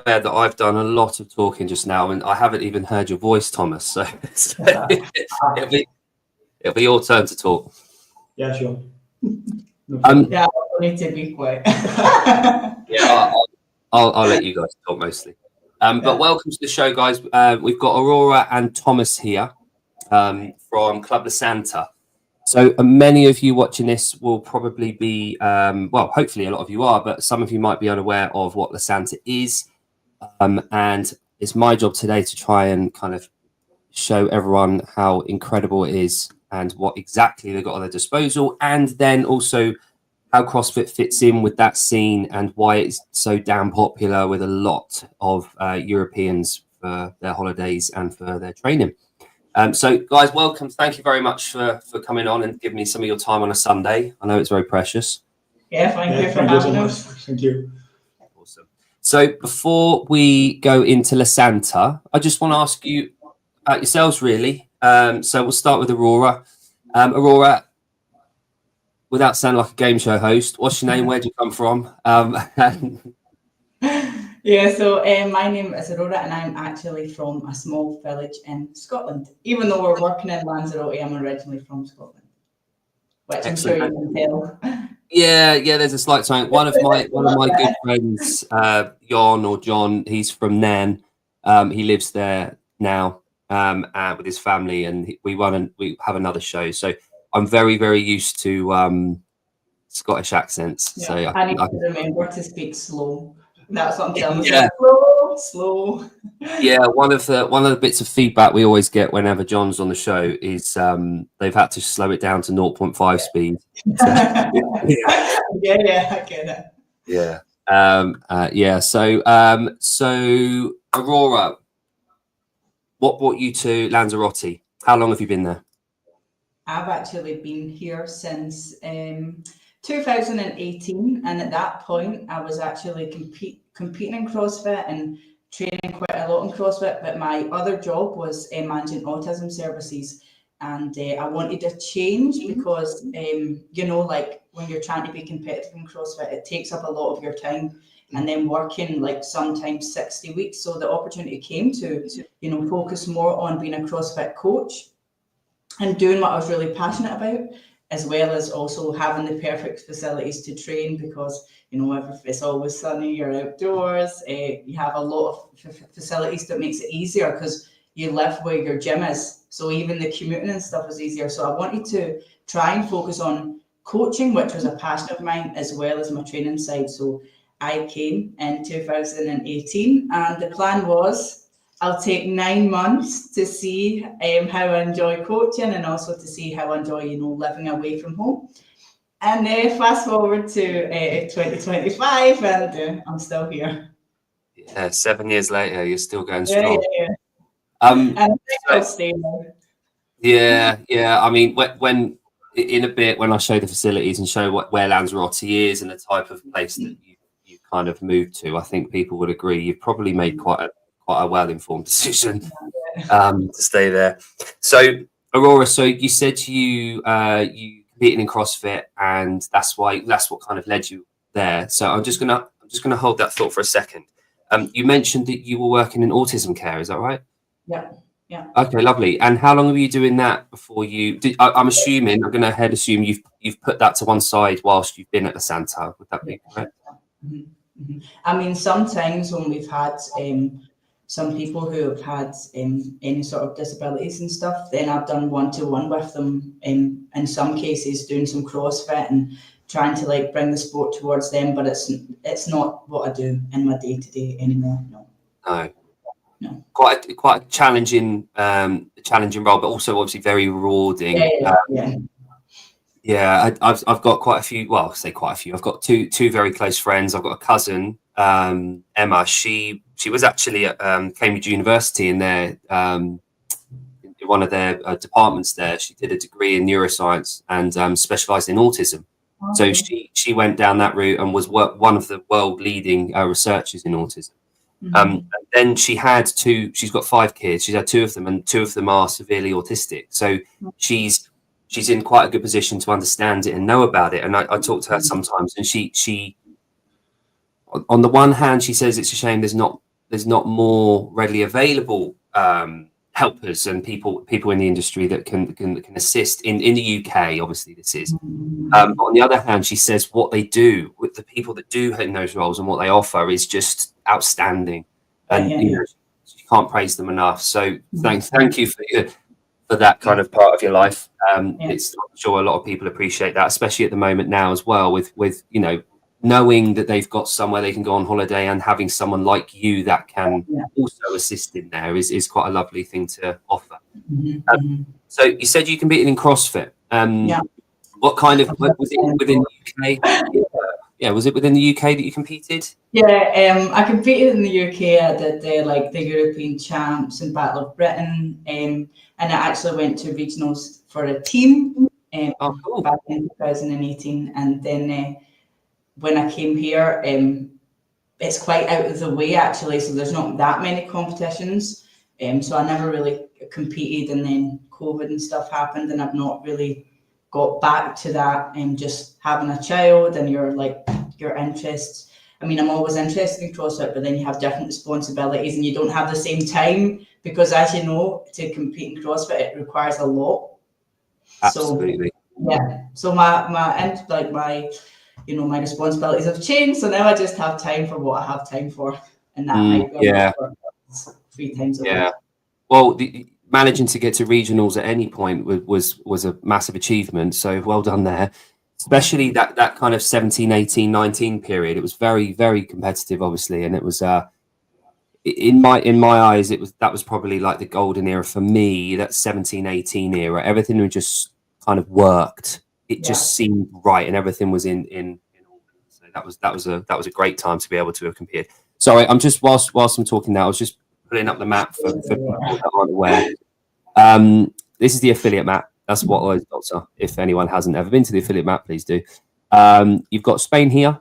aware that I've done a lot of talking just now, and I haven't even heard your voice, Thomas. So it'll be your turn to talk. Yeah, sure. Yeah, I need to be quiet. Yeah, I'll let you guys talk mostly. But welcome to the show, guys. We've got Aurora and Thomas here from Club La Santa. So many of you watching this will probably be, well, hopefully a lot of you are, but some of you might be unaware of what La Santa is. And it's my job today to try and kind of show everyone how incredible it is and what exactly they've got at their disposal, and then also how CrossFit fits in with that scene and why it's so damn popular with a lot of Europeans for their holidays and for their training. So guys, welcome. Thank you very much for coming on and giving me some of your time on a Sunday. I know it's very precious. Yeah, thank you for having us. Thank you. Awesome. So before we go into La Santa, I just want to ask you about yourselves, really. So we'll start with Aurora. Aurora, without sounding like a game show host, what's your name? Where do you come from? Yeah, so my name is Aurora, and I'm actually from a small village in Scotland. Even though we're working in Lanzarote, I'm originally from Scotland, which Excellent. I'm sure you can tell. Yeah, there's a slight time. One of my good friends, John, he's from Nan. He lives there now with his family, and we have another show. So I'm very, very used to Scottish accents. Yeah. So I need to remember to speak slow. That's what I'm telling you. Yeah. Slow. Yeah, one of the bits of feedback we always get whenever John's on the show is they've had to slow it down to 0.5 speed. So, yeah, I get it. Yeah. So Aurora, what brought you to Lanzarote? How long have you been there? I've actually been here since 2018, and at that point I was actually competing in CrossFit and training quite a lot in CrossFit, but my other job was managing autism services, and I wanted a change because like when you're trying to be competitive in CrossFit, it takes up a lot of your time, and then working like sometimes 60 weeks. So the opportunity came to focus more on being a CrossFit coach and doing what I was really passionate about, as well as also having the perfect facilities to train, because it's always sunny, you're outdoors, you have a lot of facilities that makes it easier because you live where your gym is, so even the commuting and stuff is easier. So I wanted to try and focus on coaching, which was a passion of mine, as well as my training side. So I came in 2018, and the plan was I'll take 9 months to see how I enjoy coaching, and also to see how I enjoy, living away from home. And fast forward to 2025, and I'm still here. Yeah, 7 years later, you're still going strong. Yeah. And I think I'll stay there. Yeah. I mean, when in a bit, when I show the facilities and show where Lanzarote is and the type of place that you kind of moved to, I think people would agree you've probably made quite a well-informed decision to stay there. So Aurora, so you said you competed in CrossFit, and that's what kind of led you there. So I'm just gonna hold that thought for a second. You mentioned that you were working in autism care, is that right? Yeah. Okay, lovely. And how long were you doing that before you did? I'm assuming, I'm gonna assume you've put that to one side whilst you've been at La Santa. Would that be correct? Mm-hmm. I mean, sometimes when we've had some people who have had any sort of disabilities and stuff, then I've done one-to-one with them, in some cases doing some CrossFit and trying to bring the sport towards them, but it's not what I do in my day-to-day anymore. No. Quite a challenging role, but also obviously very rewarding. Yeah. I've got quite a few. Well, I say quite a few. I've got two very close friends. I've got a cousin, Emma. She was actually at Cambridge University in their one of their departments there. She did a degree in neuroscience and specialised in autism. So she went down that route and was one of the world leading researchers in autism. And then she's got 5 kids. She's had 2 of them, and 2 of them are severely autistic. So she's in quite a good position to understand it and know about it. And I talk to her sometimes, and she on the one hand, she says it's a shame there's not there's not more readily available helpers and people in the industry that can assist in the UK. Obviously, this is. But on the other hand, she says what they do with the people that do in those roles and what they offer is just outstanding, and you know, you can't praise them enough. So thank you for that kind of part of your life. It's, I'm sure a lot of people appreciate that, especially at the moment now as well, with you know, knowing that they've got somewhere they can go on holiday and having someone like you that can also assist in there is quite a lovely thing to offer. So you said you competed in CrossFit. What kind of, was it within the UK? Yeah, was it within the UK that you competed? Yeah, I competed in the UK. I did like the European Champs and Battle of Britain, and I actually went to regionals for a team Cool. back in 2018. And then when I came here, it's quite out of the way actually, so there's not that many competitions. So I never really competed, and then COVID and stuff happened, and I've not really got back to that. And just having a child and your interests. I mean, I'm always interested in CrossFit, but then you have different responsibilities and you don't have the same time, because as you know, to compete in CrossFit, it requires a lot. Absolutely. So, yeah. So my my responsibilities have changed. So now I just have time for what I have time for. And that might be 3 times a week. Well, managing to get to regionals at any point was a massive achievement. So well done there. Especially that kind of 17, 18, 19 period. It was very, very competitive, obviously, and it was in my eyes, that was probably like the golden era for me. That 17, 18 era, everything was just kind of worked. It just seemed right, and everything was in order. So that was a great time to be able to have competed. Sorry, I'm just whilst I'm talking now, I was just putting up the map for people that aren't aware. This is the affiliate map. That's what all those dots are. If anyone hasn't ever been to the affiliate map, please do. You've got Spain here,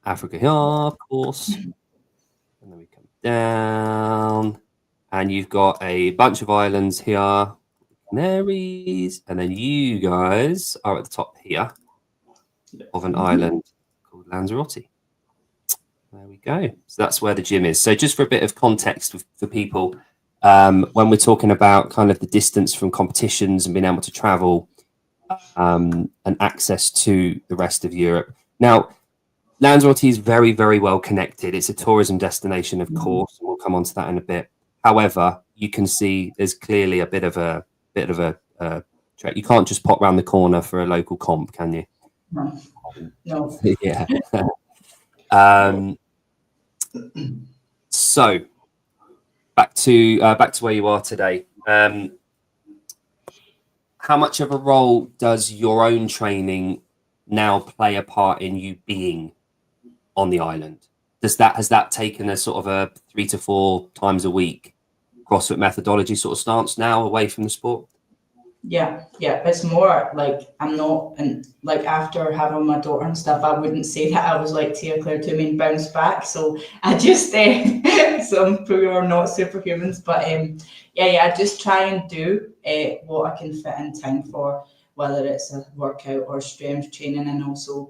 Africa here, of course, and then we come down, and you've got a bunch of islands here, Canaries, and then you guys are at the top here of an island called Lanzarote. There we go. So that's where the gym is. So just for a bit of context for people, when we're talking about kind of the distance from competitions and being able to travel and access to the rest of Europe. Now, Lanzarote is very, very well connected. It's a tourism destination, of course, and we'll come on to that in a bit. However, you can see there's clearly a bit of a trek. You can't just pop round the corner for a local comp, can you? No. Yeah. So back to where you are today. How much of a role does your own training now play a part in you being on the island? Has that taken a sort of a 3 to 4 times a week CrossFit methodology sort of stance now away from the sport? Yeah, it's more like I'm not, and like after having my daughter and stuff, I wouldn't say that I was like Tia Claire Toomey and bounce back. So I just some we are not superhumans, but I just try and do what I can fit in time for, whether it's a workout or strength training. And also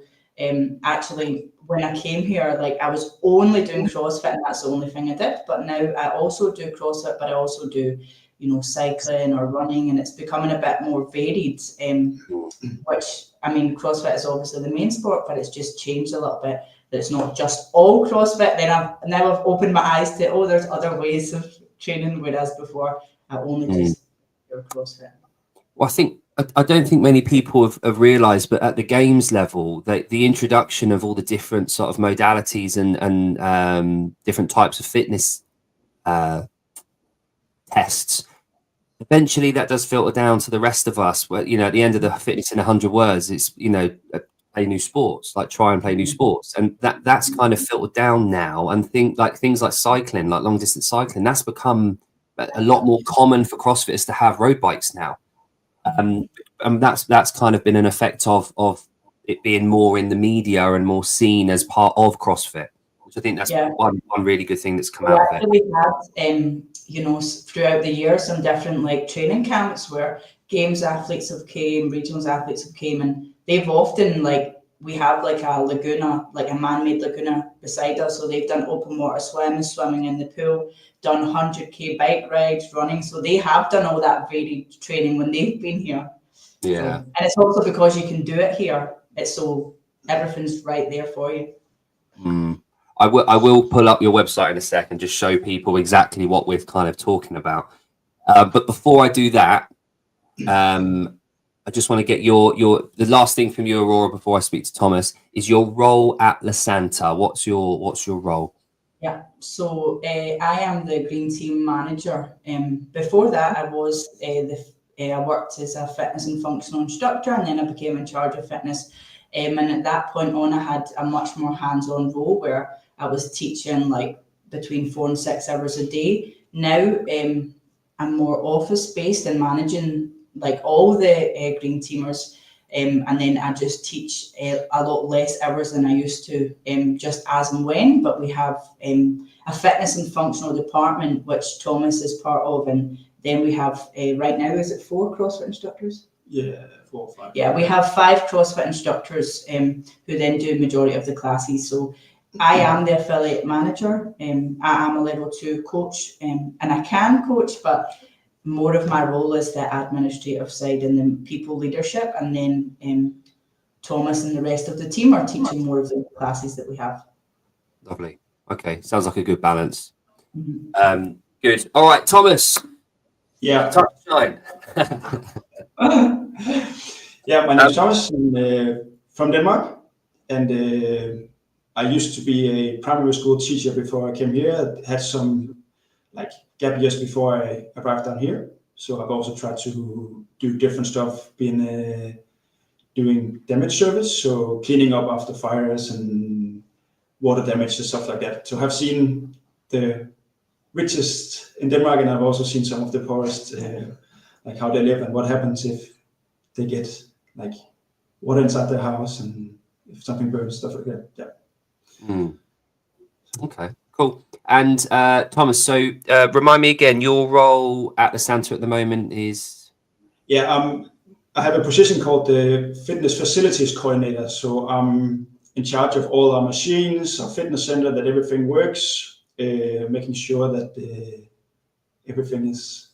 actually when I came here, like I was only doing CrossFit and that's the only thing I did, but now I also do CrossFit, but I also do cycling or running, and it's becoming a bit more varied, which, I mean, CrossFit is obviously the main sport, but it's just changed a little bit, that it's not just all CrossFit. Then I've opened my eyes to, there's other ways of training, whereas before I only just do CrossFit. Well, I don't think many people have realised, but at the games level, the introduction of all the different sort of modalities and different types of fitness tests, eventually that does filter down to the rest of us. Where, at the end of the fitness in 100 words, it's play new sports, like try and play new sports, and that's kind of filtered down now. And things like cycling, like long distance cycling, that's become a lot more common for CrossFitters to have road bikes now. And that's kind of been an effect of it being more in the media and more seen as part of CrossFit, which I think that's one really good thing that's come out of it. We had, throughout the year, some different like training camps where games athletes have came, regionals athletes have came, and they've often we have like a laguna, like a man-made laguna beside us. So they've done open water swimming in the pool, done 100k bike rides, running. So they have done all that varied training when they've been here. Yeah. So, and it's also because you can do it here. It's so everything's right there for you. I will pull up your website in a second, just show people exactly what we're kind of talking about. But before I do that, I just want to get the last thing from you, Aurora, before I speak to Thomas, is your role at La Santa. What's your role? Yeah, so I am the green team manager. Before that, I was I worked as a fitness and functional instructor, and then I became in charge of fitness. And at that point on, I had a much more hands-on role where I was teaching like between 4 and 6 hours a day. Now I'm more office-based and managing like all the green teamers. And then I just teach a lot less hours than I used to, just as and when. But we have a fitness and functional department, which Thomas is part of. And then we have, right now, is it 4 CrossFit instructors? Yeah, 4 or 5. Yeah, we have 5 CrossFit instructors who then do majority of the classes. So I am the affiliate manager. I am a level 2 coach, and I can coach, but more of my role is the administrative side and the people leadership, and then Thomas and the rest of the team are teaching more of the classes that we have. Lovely. Okay, sounds like a good balance. Good. All right, Thomas. Yeah. Time to shine. Yeah, my name is Thomas. I'm from Denmark, and I used to be a primary school teacher before I came here. I had some gap years before I arrived down here. So I've also tried to do different stuff, doing damage service, so cleaning up after fires and water damage and stuff like that. So I've seen the richest in Denmark, and I've also seen some of the poorest, like how they live and what happens if they get like water inside their house and if something burns, stuff like that. Yeah. Okay, cool. And Thomas, so remind me again, your role at the Santa at the moment is? Yeah, I have a position called the Fitness Facilities Coordinator. So I'm in charge of all our machines, our fitness center, that everything works, making sure that everything is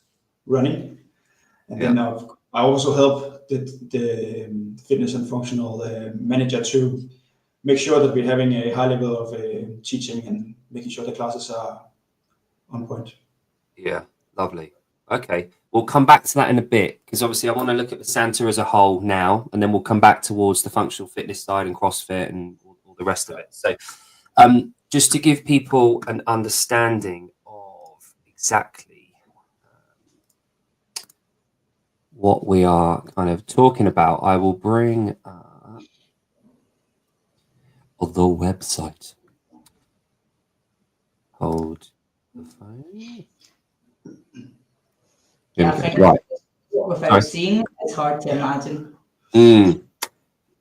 running. And then I also help the fitness and functional manager to make sure that we're having a high level of teaching and making sure the classes are on point. Yeah, lovely. Okay, we'll come back to that in a bit, because obviously I want to look at the Santa as a whole now, and then we'll come back towards the functional fitness side and CrossFit and all the rest of it. So just to give people an understanding of exactly what we are kind of talking about, I will bring up the website. Hold the phone. Yeah, I think right. Without seeing, it's hard to imagine.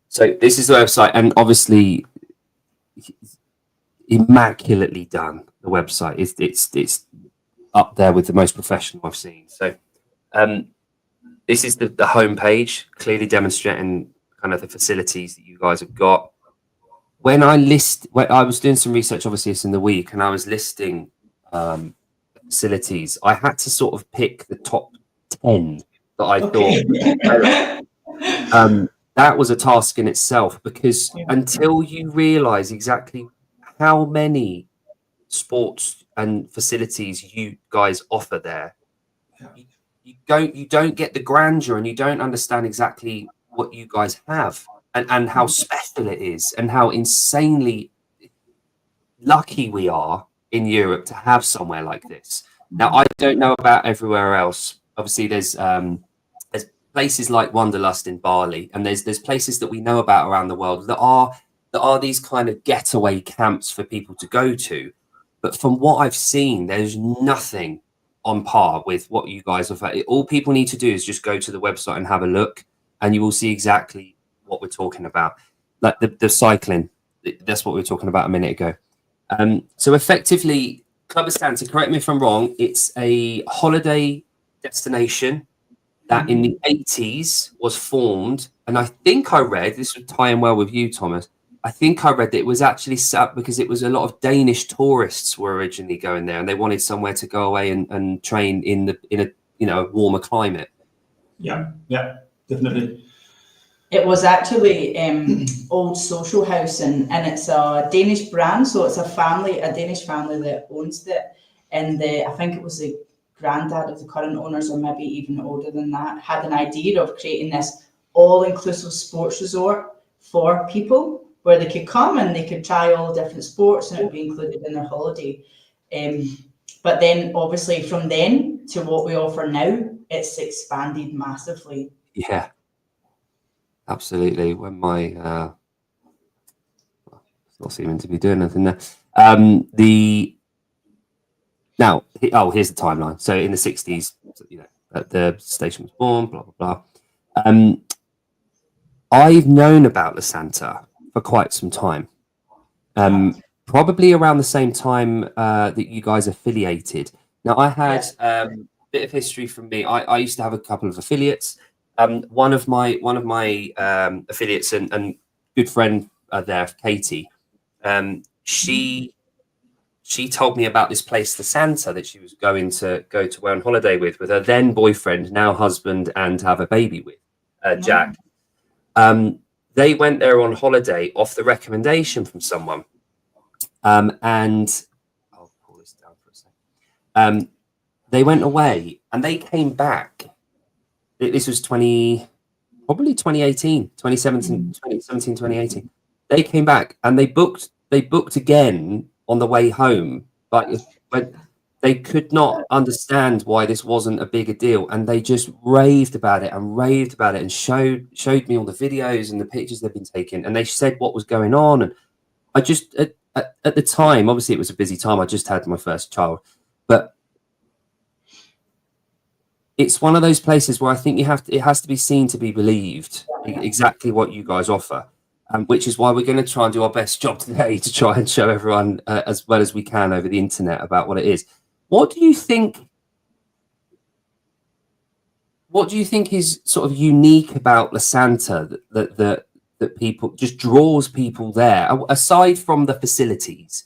So this is the website, and obviously immaculately done. The website it's up there with the most professional I've seen. So this is the homepage, clearly demonstrating kind of the facilities that you guys have got. When I was doing some research, obviously it's in the week, and I was listing facilities, I had to sort of pick the top 10 that I thought that was a task in itself, because until you realize exactly how many sports and facilities you guys offer there, you don't get the grandeur, and you don't understand exactly what you guys have and how special it is, and how insanely lucky we are in Europe to have somewhere like this. Now, I don't know about everywhere else. Obviously, there's places like Wanderlust in Bali, and there's places that we know about around the world that are these kind of getaway camps for people to go to. But from what I've seen, there's nothing on par with what you guys offer. All people need to do is just go to the website and have a look, and you will see exactly what we're talking about. Like the cycling, that's what we were talking about a minute ago. So effectively, Club Santa, correct me if I'm wrong, it's a holiday destination that in the 80s was formed, and I think I read, this would tie in well with you, Thomas, I think I read that it was actually set up because it was a lot of Danish tourists were originally going there, and they wanted somewhere to go away and train in a a warmer climate. Yeah, definitely. It was actually Old Social House, and it's a Danish brand, so it's a Danish family that owns it, and I think it was the granddad of the current owners, or maybe even older than that, had an idea of creating this all-inclusive sports resort for people where they could come and they could try all different sports and it would be included in their holiday. But then obviously from then to what we offer now, it's expanded massively. Yeah, absolutely. When my not seeming to be doing anything there. Here's the timeline. So in the 60s, the station was born, blah blah blah. I've known about La Santa for quite some time. Probably around the same time that you guys affiliated. Now, I had a bit of history from me. I used to have a couple of affiliates. One of my affiliates and good friend there, Katie, she told me about this place, La Santa, that she was going to go to on holiday with her then boyfriend, now husband, and have a baby with, Jack. They went there on holiday off the recommendation from someone. And I'll pull this down for a second. They went away and they came back. This was 2018. They came back and they booked again on the way home, but they could not understand why this wasn't a bigger deal, and they just raved about it and showed me all the videos and the pictures they've been taking, and they said what was going on. And I just at the time, obviously it was a busy time, I just had my first child, but it's one of those places where I think it has to be seen to be believed, exactly what you guys offer. Which is why we're going to try and do our best job today to try and show everyone as well as we can over the internet about what it is. What do you think is sort of unique about La Santa that people just draws people there, aside from the facilities?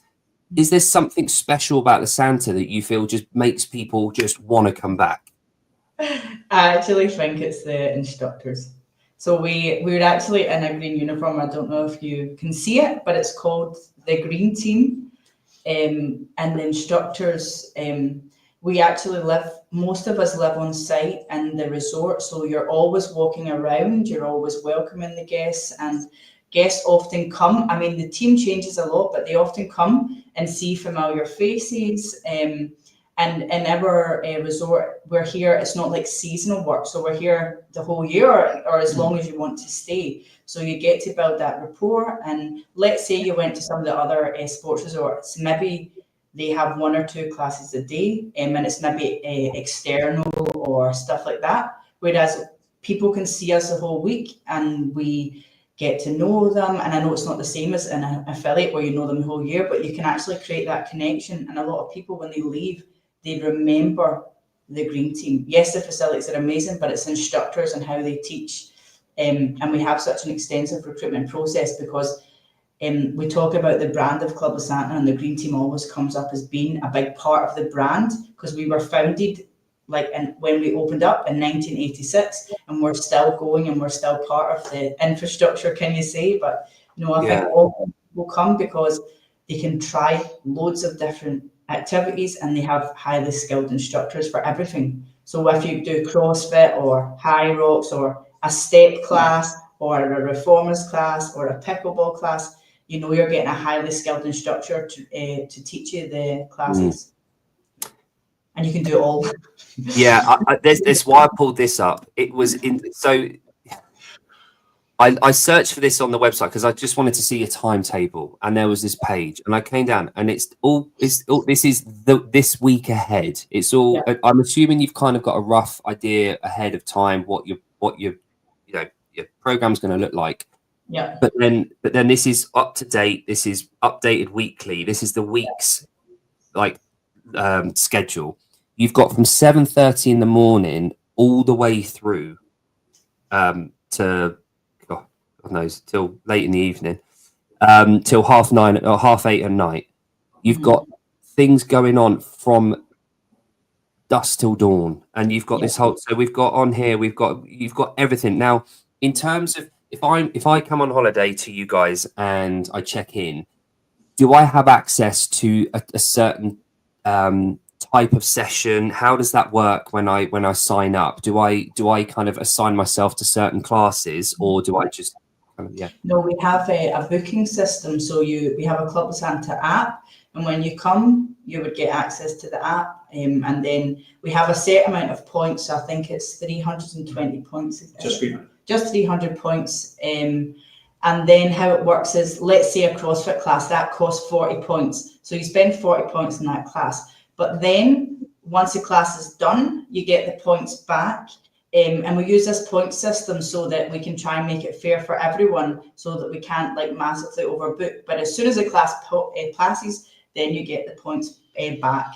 Is there something special about La Santa that you feel just makes people just want to come back? I actually think it's the instructors. So we're actually in a green uniform. I don't know if you can see it, but it's called the Green Team. And the instructors, we actually most of us live on site in the resort. So you're always walking around, you're always welcoming the guests, and guests often come. I mean, the team changes a lot, but they often come and see familiar faces. And in our resort, we're here, it's not like seasonal work. So we're here the whole year or as long as you want to stay. So you get to build that rapport. And let's say you went to some of the other sports resorts, maybe they have 1 or 2 classes a day, and it's maybe external or stuff like that. Whereas people can see us the whole week and we get to know them. And I know it's not the same as an affiliate where you know them the whole year, but you can actually create that connection. And a lot of people, when they leave, they remember the Green Team. Yes, the facilities are amazing, but it's instructors and how they teach. And we have such an extensive recruitment process because we talk about the brand of Club La Santa, and the Green Team always comes up as being a big part of the brand because we were founded when we opened up in 1986, and we're still going and we're still part of the infrastructure, can you say? But I think all will come because they can try loads of different activities and they have highly skilled instructors for everything. So if you do CrossFit or high rocks or a step class or a reformers class or a pickleball class, you're getting a highly skilled instructor to teach you the classes. And you can do it all. Yeah, that's why I pulled this up. It was I searched for this on the website because I just wanted to see a timetable, and there was this page, and I came down, and this is this week ahead. It's all. Yeah. I'm assuming you've kind of got a rough idea ahead of time what your program's going to look like. Yeah. But then this is up to date. This is updated weekly. This is the week's schedule. You've got from 7:30 in the morning all the way through to God knows till late in the evening. till 9:30 or 8:30 at night. You've got things going on from dusk till dawn, and you've got this whole. So we've got on here. You've got everything now. In terms of if I come on holiday to you guys and I check in, do I have access to a certain type of session? How does that work when I sign up? Do I kind of assign myself to certain classes, or do I just kind of No, we have a booking system. So we have a Club Santa app, and when you come, you would get access to the app, and then we have a set amount of points. So I think it's 320 points. Just 300 points. And then how it works is, let's say a CrossFit class, that costs 40 points. So you spend 40 points in that class. But then once the class is done, you get the points back. And we use this point system so that we can try and make it fair for everyone, so that we can't like massively overbook. But as soon as the class passes, then you get the points back.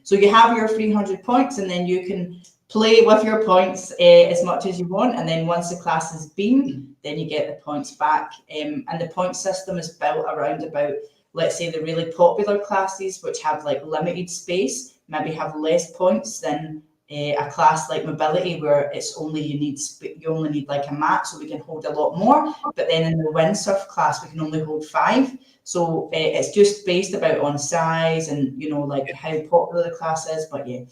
So you have your 300 points, and then you can play with your points as much as you want. And then once the class has been, then you get the points back. And the point system is built around about, let's say, the really popular classes, which have like limited space, maybe have less points than a class like mobility, where it's only you only need like a mat, so we can hold a lot more. But then in the windsurf class, we can only hold 5. So it's just based about on size and like how popular the class is. But you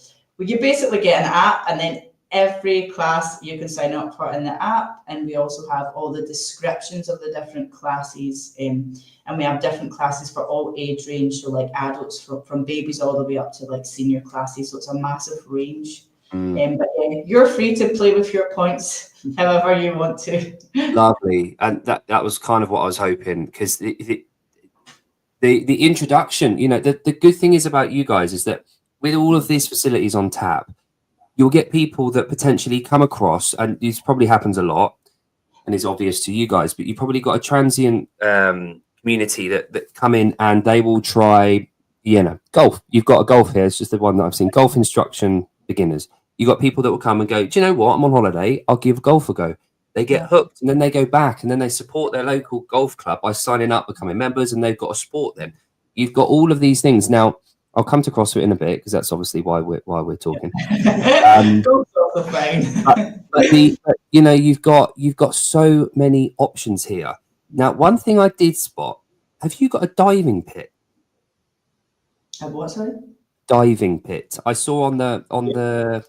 basically get an app, and then every class you can sign up for in the app. And we also have all the descriptions of the different classes, and we have different classes for all age range, so like adults from babies all the way up to like senior classes. So it's a massive range. But you're free to play with your points however you want to. Lovely. And that was kind of what I was hoping, because the introduction, the good thing is about you guys is that with all of these facilities on tap, you'll get people that potentially come across, and this probably happens a lot and is obvious to you guys, but you've probably got a transient community that come in and they will try, golf. You've got a golf here. It's just the one that I've seen. Golf instruction beginners. You've got people that will come and go, do you know what? I'm on holiday. I'll give golf a go. They get hooked, and then they go back, and then they support their local golf club by signing up, becoming members, and they've got a sport then. You've got all of these things. Now, I'll come to CrossFit in a bit, because that's obviously why we're talking. But you've got so many options here. Now, one thing I did spot: have you got a diving pit? A what, sorry? Diving pit. I saw on the.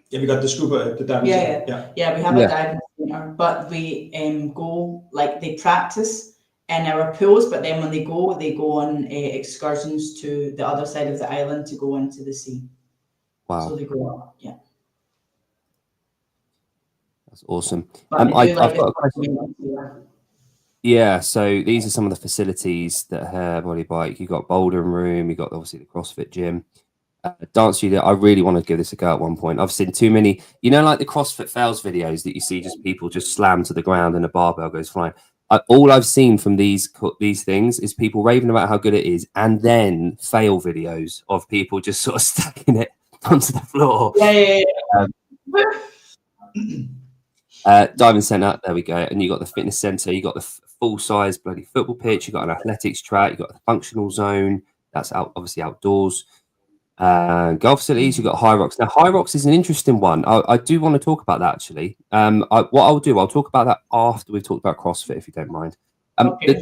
Yeah, we got the scuba, the diving. Yeah, we have a diving center, but we go, like, they practice in our pools, but then when they go on excursions to the other side of the island to go into the sea. Wow. So they go up, That's awesome. I've got a question. Yeah, so these are some of the facilities that have Body Bike. You've got Boulder Room, you've got obviously the CrossFit gym. Dance studio. I really want to give this a go at one point. I've seen too many, like the CrossFit fails videos that you see, just people just slam to the ground and a barbell goes flying. All I've seen from these things is people raving about how good it is, and then fail videos of people just sort of stacking it onto the floor. Diving center, there we go. And you got the fitness center, you got the full size bloody football pitch, you got an athletics track, you got a functional zone that's obviously outdoors. Golf facilities, you've got High Rocks. Now, High Rocks is an interesting one. I do want to talk about that, actually. What I'll do, I'll talk about that after we've talked about CrossFit, if you don't mind. I'll leave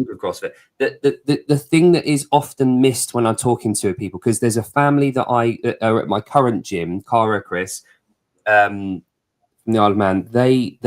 with CrossFit. The thing that is often missed when I'm talking to people, because there's a family that are at my current gym, Cara, Chris, from the Isle of Man. They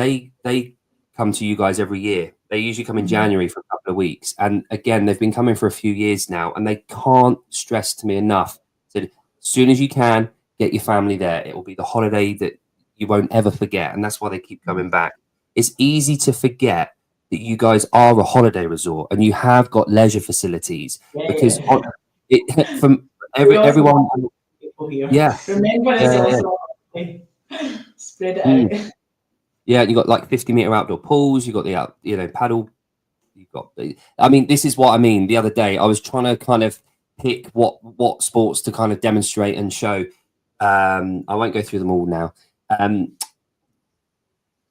come to you guys every year. They usually come in January for a couple of weeks. And again, they've been coming for a few years now, and they can't stress to me enough that as soon as you can, get your family there. It will be the holiday that you won't ever forget. And that's why they keep coming back. It's easy to forget that you guys are a holiday resort and you have got leisure facilities, because from everyone. Spread it out. Yeah, you got like 50-meter outdoor pools. You got the paddle. You got. This is what I mean. The other day, I was trying to kind of pick what sports to kind of demonstrate and show. I won't go through them all now.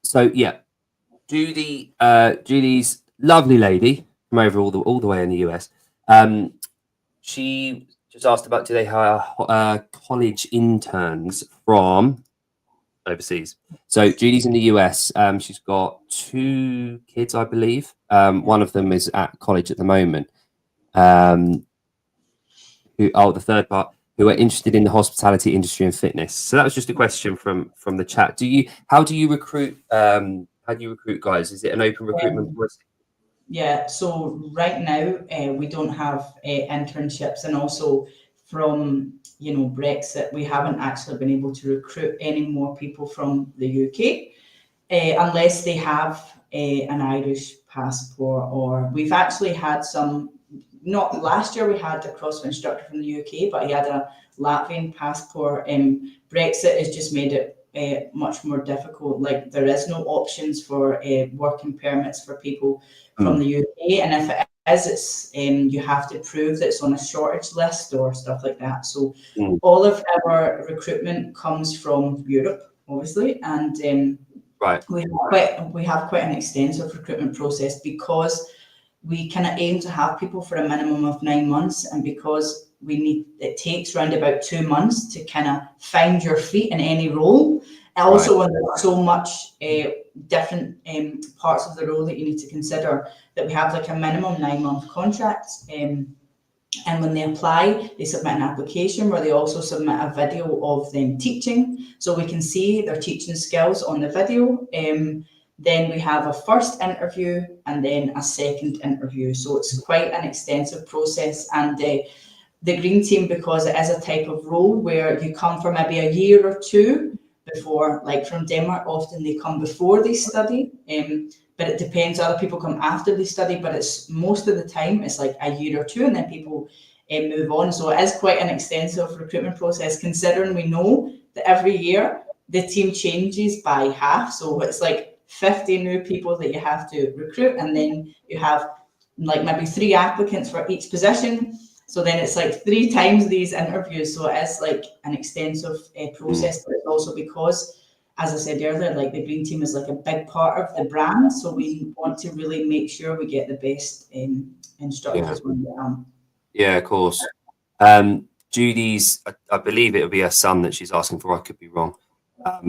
So yeah, Judy's lovely lady from over all the way in the US. She just asked about, do they hire college interns from overseas? So Judy's in the US. She's got 2 kids, I believe. One of them is at college at the moment. The third part, who are interested in the hospitality industry and fitness. So that was just a question from the chat. How do you recruit? How do you recruit guys? Is it an open recruitment policy? Yeah, so right now we don't have internships, and also from Brexit, we haven't actually been able to recruit any more people from the UK unless they have an Irish passport, or we've actually had some. Not last year, we had a CrossFit instructor from the UK, but he had a Latvian passport. Brexit has just made it much more difficult. Like, there is no options for working permits for people from the UK, and if it is, it's you have to prove that it's on a shortage list or stuff like that. So all of our recruitment comes from Europe, obviously, and right. we have quite an extensive recruitment process, because we kind of aim to have people for a minimum of 9 months, and because it takes around about 2 months to kind of find your feet in any role. And also, when there's so much different parts of the role that you need to consider, that we have like a minimum 9-month contract. And when they apply, they submit an application where they also submit a video of them teaching, so we can see their teaching skills on the video. Then we have a first interview and then a second interview. So it's quite an extensive process. And the green team, because it is a type of role where you come for maybe a year or 2 before, like from Denmark, often they come before they study. But it depends. Other people come after they study, but it's most of the time it's like a year or 2, and then people move on. So it is quite an extensive recruitment process, considering we know that every year the team changes by half. So it's like 50 new people that you have to recruit, and then you have like maybe 3 applicants for each position. So then it's like 3 times these interviews. So it is like an extensive process, but it's also because, as I said earlier, like the green team is like a big part of the brand. So we want to really make sure we get the best instructors when we can. Yeah, of course. Judy's, I believe it'll be her son that she's asking for. I could be wrong.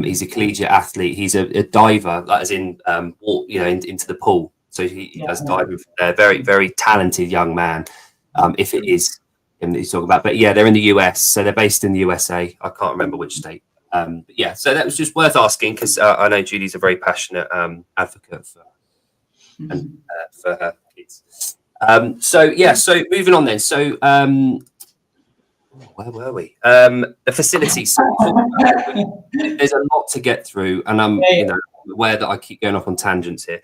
He's a collegiate athlete. He's a diver, like as in, into the pool. So he does diving. Very, very talented young man. If it is him that he's talking about, but yeah, they're in the US, so they're based in the USA. I can't remember which state. But yeah, so that was just worth asking, because I know Judy's a very passionate advocate for her kids. So moving on then. So where were we? The facilities. There's a lot to get through, and I'm aware that I keep going off on tangents here.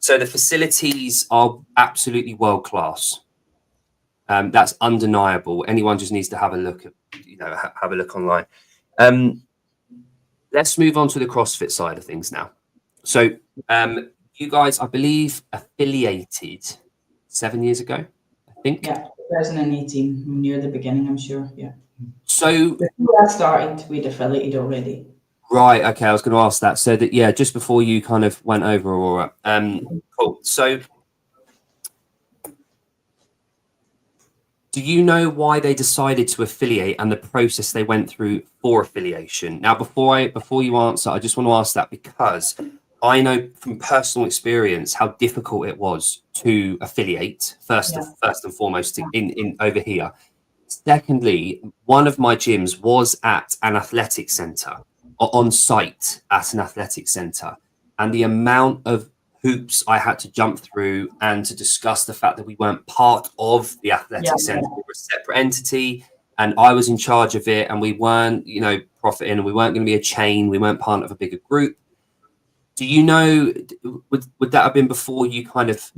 So the facilities are absolutely world class. That's undeniable. Anyone just needs to have a look at, have a look online. Let's move on to the CrossFit side of things now. So you guys, I believe, affiliated 7 years ago, I think. Yeah, 2018, near the beginning, I'm sure. Yeah. So before I started, we'd affiliated already. Right. Okay. I was going to ask that. So that, yeah, just before you kind of went over Aurora. Cool. So do you know why they decided to affiliate and the process they went through for affiliation? Now, before you answer, I just want to ask that because I know from personal experience how difficult it was to affiliate first and foremost in over here. Secondly, one of my gyms was at an athletic center, on site at an athletic center, and the amount of hoops I had to jump through and to discuss the fact that we weren't part of the athletic center, we were a separate entity, and I was in charge of it, and we weren't, profiting, and we weren't going to be a chain, we weren't part of a bigger group. Do you know, would that have been before you kind of?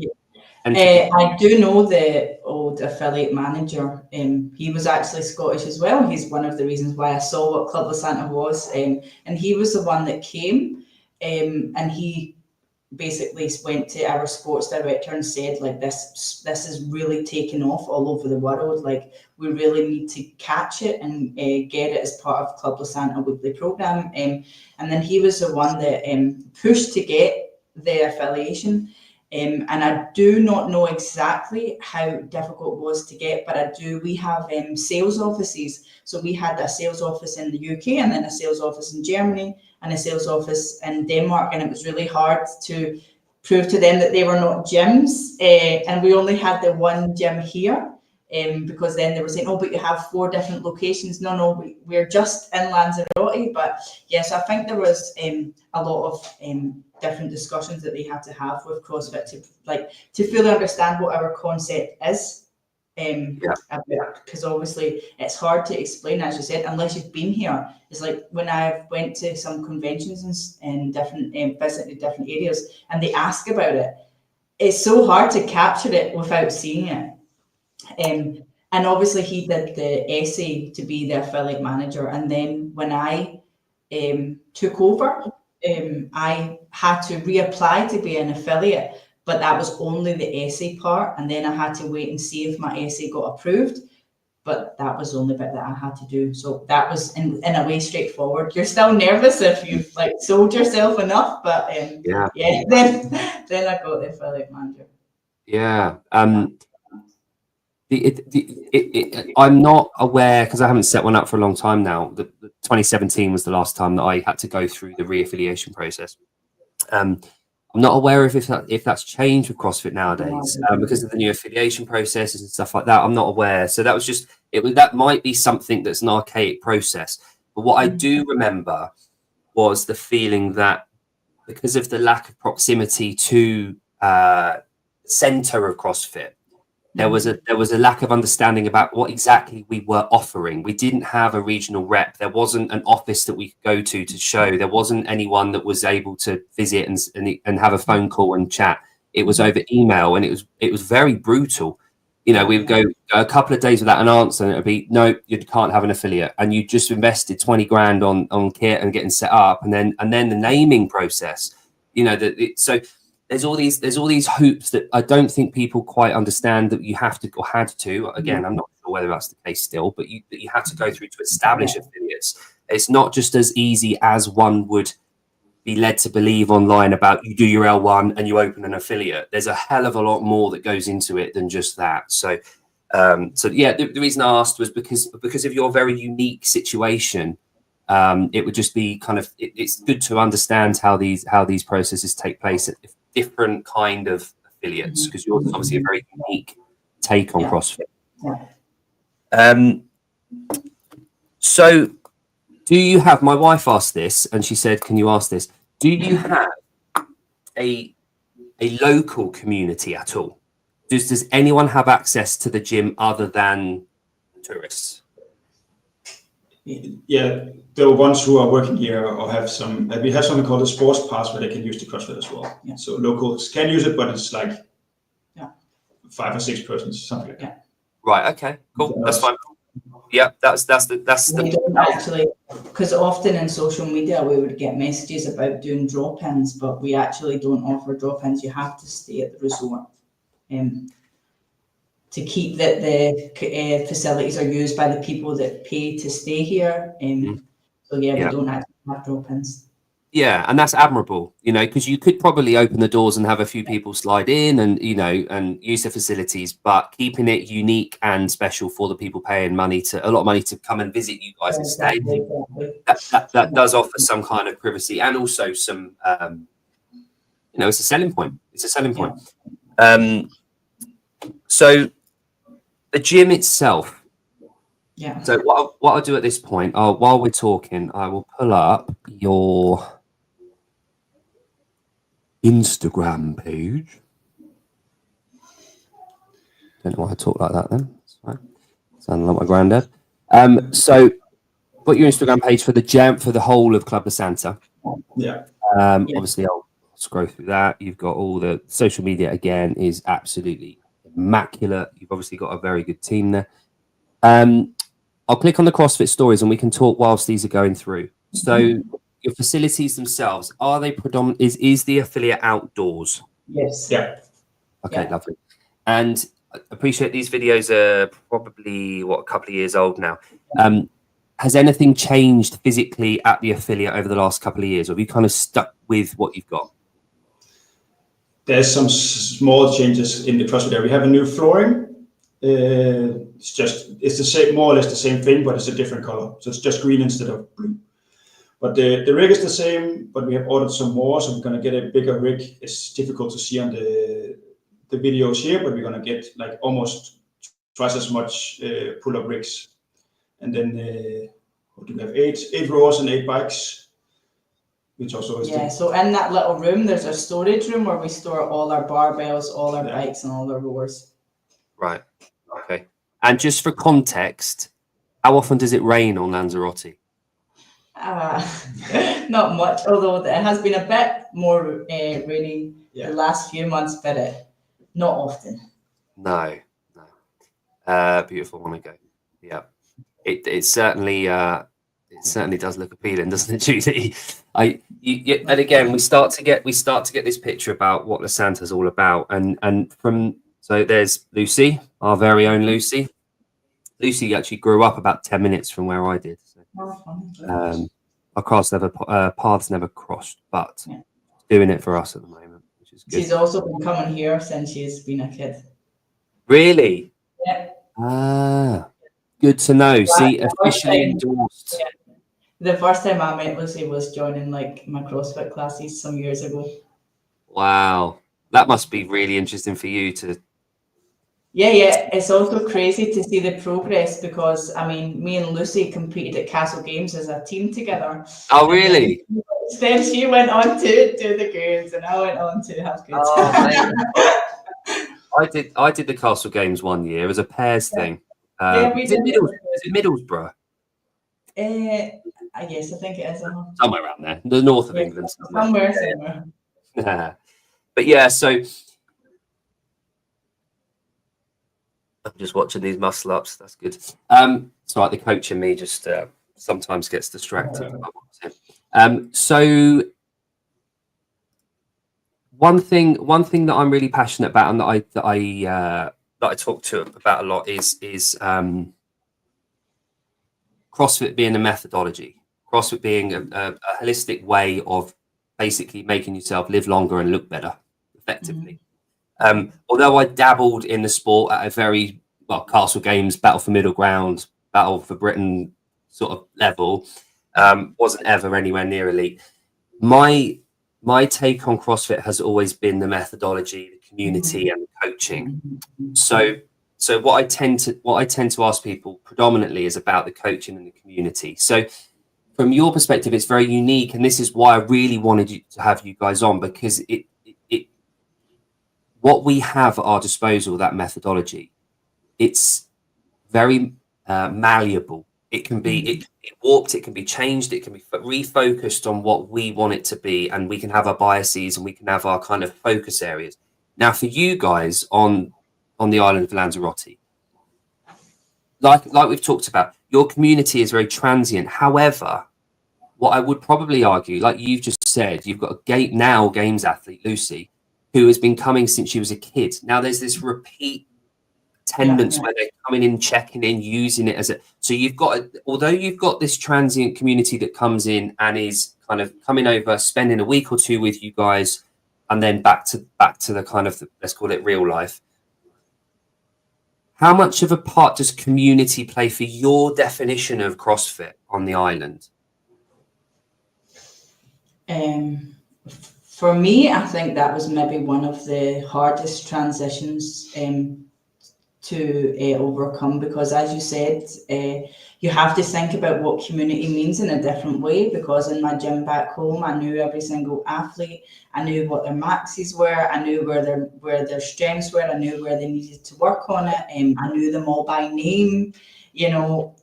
I do know the old affiliate manager. He was actually Scottish as well. He's one of the reasons why I saw what Club Lacanta was. And he was the one that came, and he basically went to our sports director and said, like, this is really taken off all over the world. Like, we really need to catch it and get it as part of Club Lacanta weekly program. And then he was the one that pushed to get the affiliation. And I do not know exactly how difficult it was to get, but we have sales offices. So we had a sales office in the UK, and then a sales office in Germany, and a sales office in Denmark. And it was really hard to prove to them that they were not gyms. And we only had the one gym here. Because then they were saying, oh, but you have 4 different locations. No, we're just in Lanzarote. But yes, I think there was a lot of different discussions that they had to have with CrossFit to fully understand what our concept is. Because obviously it's hard to explain, as you said, unless you've been here. It's like when I went to some conventions and different visited different areas, and they ask about it. It's so hard to capture it without seeing it. And obviously he did the essay to be the affiliate manager, and then when I took over, I had to reapply to be an affiliate, but that was only the essay part, and then I had to wait and see if my essay got approved, but that was the only bit that I had to do. So that was in a way straightforward. You're still nervous if you've sold yourself enough, but then I got the affiliate manager. I'm not aware, because I haven't set one up for a long time now. The 2017 was the last time that I had to go through the reaffiliation process. I'm not aware of if that's changed with CrossFit nowadays because of the new affiliation processes and stuff like that. I'm not aware. So that was just that might be something that's an archaic process. But what I do remember was the feeling that because of the lack of proximity to center of CrossFit, there was a lack of understanding about what exactly we were offering. We didn't have a regional rep. There wasn't an office that we could go to show. There wasn't anyone that was able to visit and have a phone call and chat. It was over email, and it was very brutal. You know, we would go a couple of days without an answer, and it would be, no, you can't have an affiliate, and you just invested 20 grand on kit and getting set up, and then the naming process. You know so. There's all these hoops that I don't think people quite understand that you have to or had to. Again, I'm not sure whether that's the case still, but you had to go through to establish affiliates. It's not just as easy as one would be led to believe online about you do your L1 and you open an affiliate. There's a hell of a lot more that goes into it than just that. So the reason I asked was because of your very unique situation. It would just be kind of it's good to understand how these processes take place at different kind of affiliates, because yours is obviously a very unique take on CrossFit. So do you have, my wife asked this and she said, can you ask this? Do you have a local community at all? Does anyone have access to the gym other than tourists? Yeah, the ones who are working here or have we have something called a sports pass where they can use the CrossFit as well. Yeah. So locals can use it, but it's like 5 or 6 persons, something like that. Right. Okay. Cool. That's fine. Yeah. That's actually, because often in social media we would get messages about doing drop-ins, but we actually don't offer drop-ins. You have to stay at the resort. To keep that the facilities are used by the people that pay to stay here. So we don't actually have drop-ins. Yeah, and that's admirable, you know, because you could probably open the doors and have a few people slide in and, you know, and use the facilities, but keeping it unique and special for the people paying a lot of money to come and visit you guys and stay. That does offer some kind of privacy and also some, you know, it's a selling point. It's a selling point. So the gym itself. Yeah. So what I'll do at this point, while we're talking, I will pull up your Instagram page. Don't know why I talk like that then. That's fine. Sound like my granddad. So got your Instagram page for the gym for the whole of Club La Santa. Yeah. Obviously I'll scroll through that. You've got all the social media again is absolutely immaculate. You've obviously got a very good team there. I'll click on the CrossFit stories and we can talk whilst these are going through. So your facilities themselves, are they predominant? Is the affiliate outdoors? Yes. Yeah. Okay, lovely. And I appreciate these videos are probably a couple of years old now. Has anything changed physically at the affiliate over the last couple of years, or have you kind of stuck with what you've got? there's some small changes in the CrossFit area. We have a new flooring. It's the same, more or less the same thing, but it's a different color. So it's just green instead of blue. But the rig is the same, but we have ordered some more, so we're going to get a bigger rig. It's difficult to see on the videos here, but we're going to get like almost twice as much pull-up rigs. And then what do we have? Eight rows and 8 bikes, which also is So in that little room, there's a storage room where we store all our barbells, all our bikes, and all our rowers. Right. Okay. And just for context, how often does it rain on Lanzarote? Not much, although it has been a bit more rainy the last few months, but not often. No. Beautiful. Want to go? Yeah. It certainly does look appealing, doesn't it, Judy? And again, we start to get this picture about what the Santa's all about, so there's Lucy, our very own Lucy. Lucy actually grew up about 10 minutes from where I did. So. Our paths never crossed, but doing it for us at the moment, which is good. She's also been coming here since she's been a kid. Really? Yeah. Good to know. See, officially endorsed. Yeah. The first time I met Lucy was joining like my CrossFit classes some years ago. Wow, that must be really interesting for you to. Yeah. It's also crazy to see the progress because, I mean, me and Lucy competed at Castle Games as a team together. Oh, really? Then she went on to do the games and I went on to have good time. I did the Castle Games one year as a pairs thing. Is it Middlesbrough? I guess, I think it is. Somewhere around there, the north of England. Somewhere. But yeah, so I'm just watching these muscle ups. That's good. It's like the coach in me just sometimes gets distracted. So one thing that I'm really passionate about and that I talk to about a lot is CrossFit being a methodology. CrossFit being a holistic way of basically making yourself live longer and look better, effectively. Although I dabbled in the sport at a very Castle Games, Battle for Middle Ground, Battle for Britain sort of level, wasn't ever anywhere near elite. My take on CrossFit has always been the methodology, the community, and the coaching. So what I tend to ask people predominantly is about the coaching and the community. So from your perspective, it's very unique, and this is why I really wanted to have you guys on, because it what we have at our disposal, that methodology, it's very malleable. It can be warped, it can be changed, it can be refocused on what we want it to be, and we can have our biases and we can have our kind of focus areas. Now, for you guys on the island of Lanzarote, like we've talked about, your community is very transient. However, what I would probably argue, like you've just said, you've got a games athlete, Lucy, who has been coming since she was a kid. Now there's this repeat attendance where they're coming in, checking in, using it as a. So you've got, although you've got this transient community that comes in and is kind of coming over, spending a week or two with you guys, and then back to the kind of, let's call it real life. How much of a part does community play for your definition of CrossFit on the island? For me, I think that was maybe one of the hardest transitions to overcome, because as you said, you have to think about what community means in a different way, because in my gym back home, I knew every single athlete, I knew what their maxes were, I knew where their strengths were, I knew where they needed to work on it, I knew them all by name. You know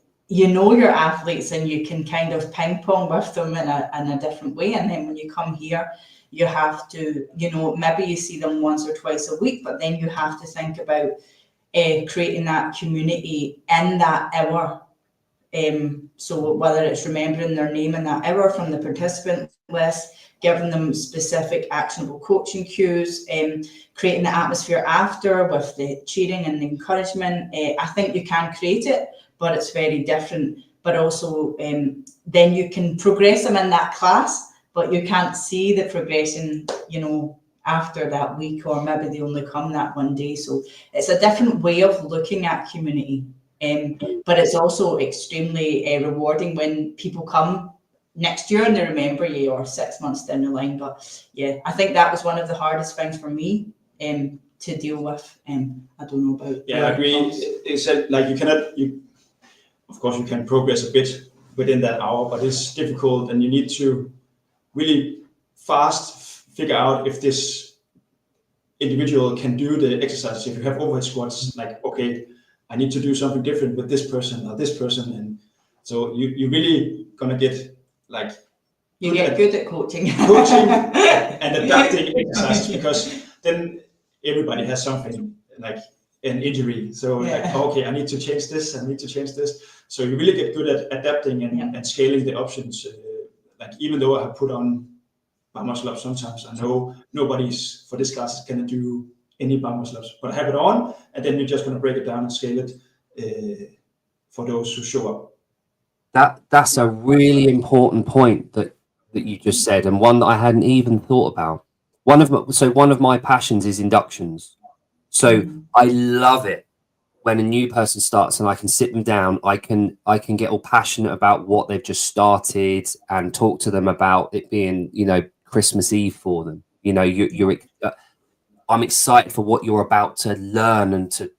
your athletes and you can kind of ping pong with them in a different way, and then when you come here, you have to, maybe you see them once or twice a week, but then you have to think about creating that community in that hour. So whether it's remembering their name in that hour from the participant list, giving them specific actionable coaching cues, creating the atmosphere after with the cheering and the encouragement. I think you can create it, but it's very different. But also then you can progress them in that class, but you can't see the progression, after that week, or maybe they only come that one day. So it's a different way of looking at community. But it's also extremely rewarding when people come next year and they remember you, or 6 months down the line. But yeah, I think that was one of the hardest things for me to deal with. I don't know about. Yeah, I agree. It's like of course you can progress a bit within that hour, but it's difficult, and you need to really fast figure out if this individual can do the exercises. If you have overhead squats, like, okay, I need to do something different with this person or this person, and so you really gonna get like you get good at coaching and adapting exercises, because then everybody has something like an injury. So like, okay, I need to change this. I need to change this. So you really get good at adapting and scaling the options. Like, even though I have put on bar muscle ups sometimes, I know nobody's for this class is gonna do any bar muscle ups, but I have it on, and then you're just gonna break it down and scale it for those who show up. That's a really important point that you just said, and one that I hadn't even thought about. One of my passions is inductions. So I love it when a new person starts and I can sit them down. I can get all passionate about what they've just started and talk to them about it being, Christmas Eve for them. I'm excited for what you're about to learn and to,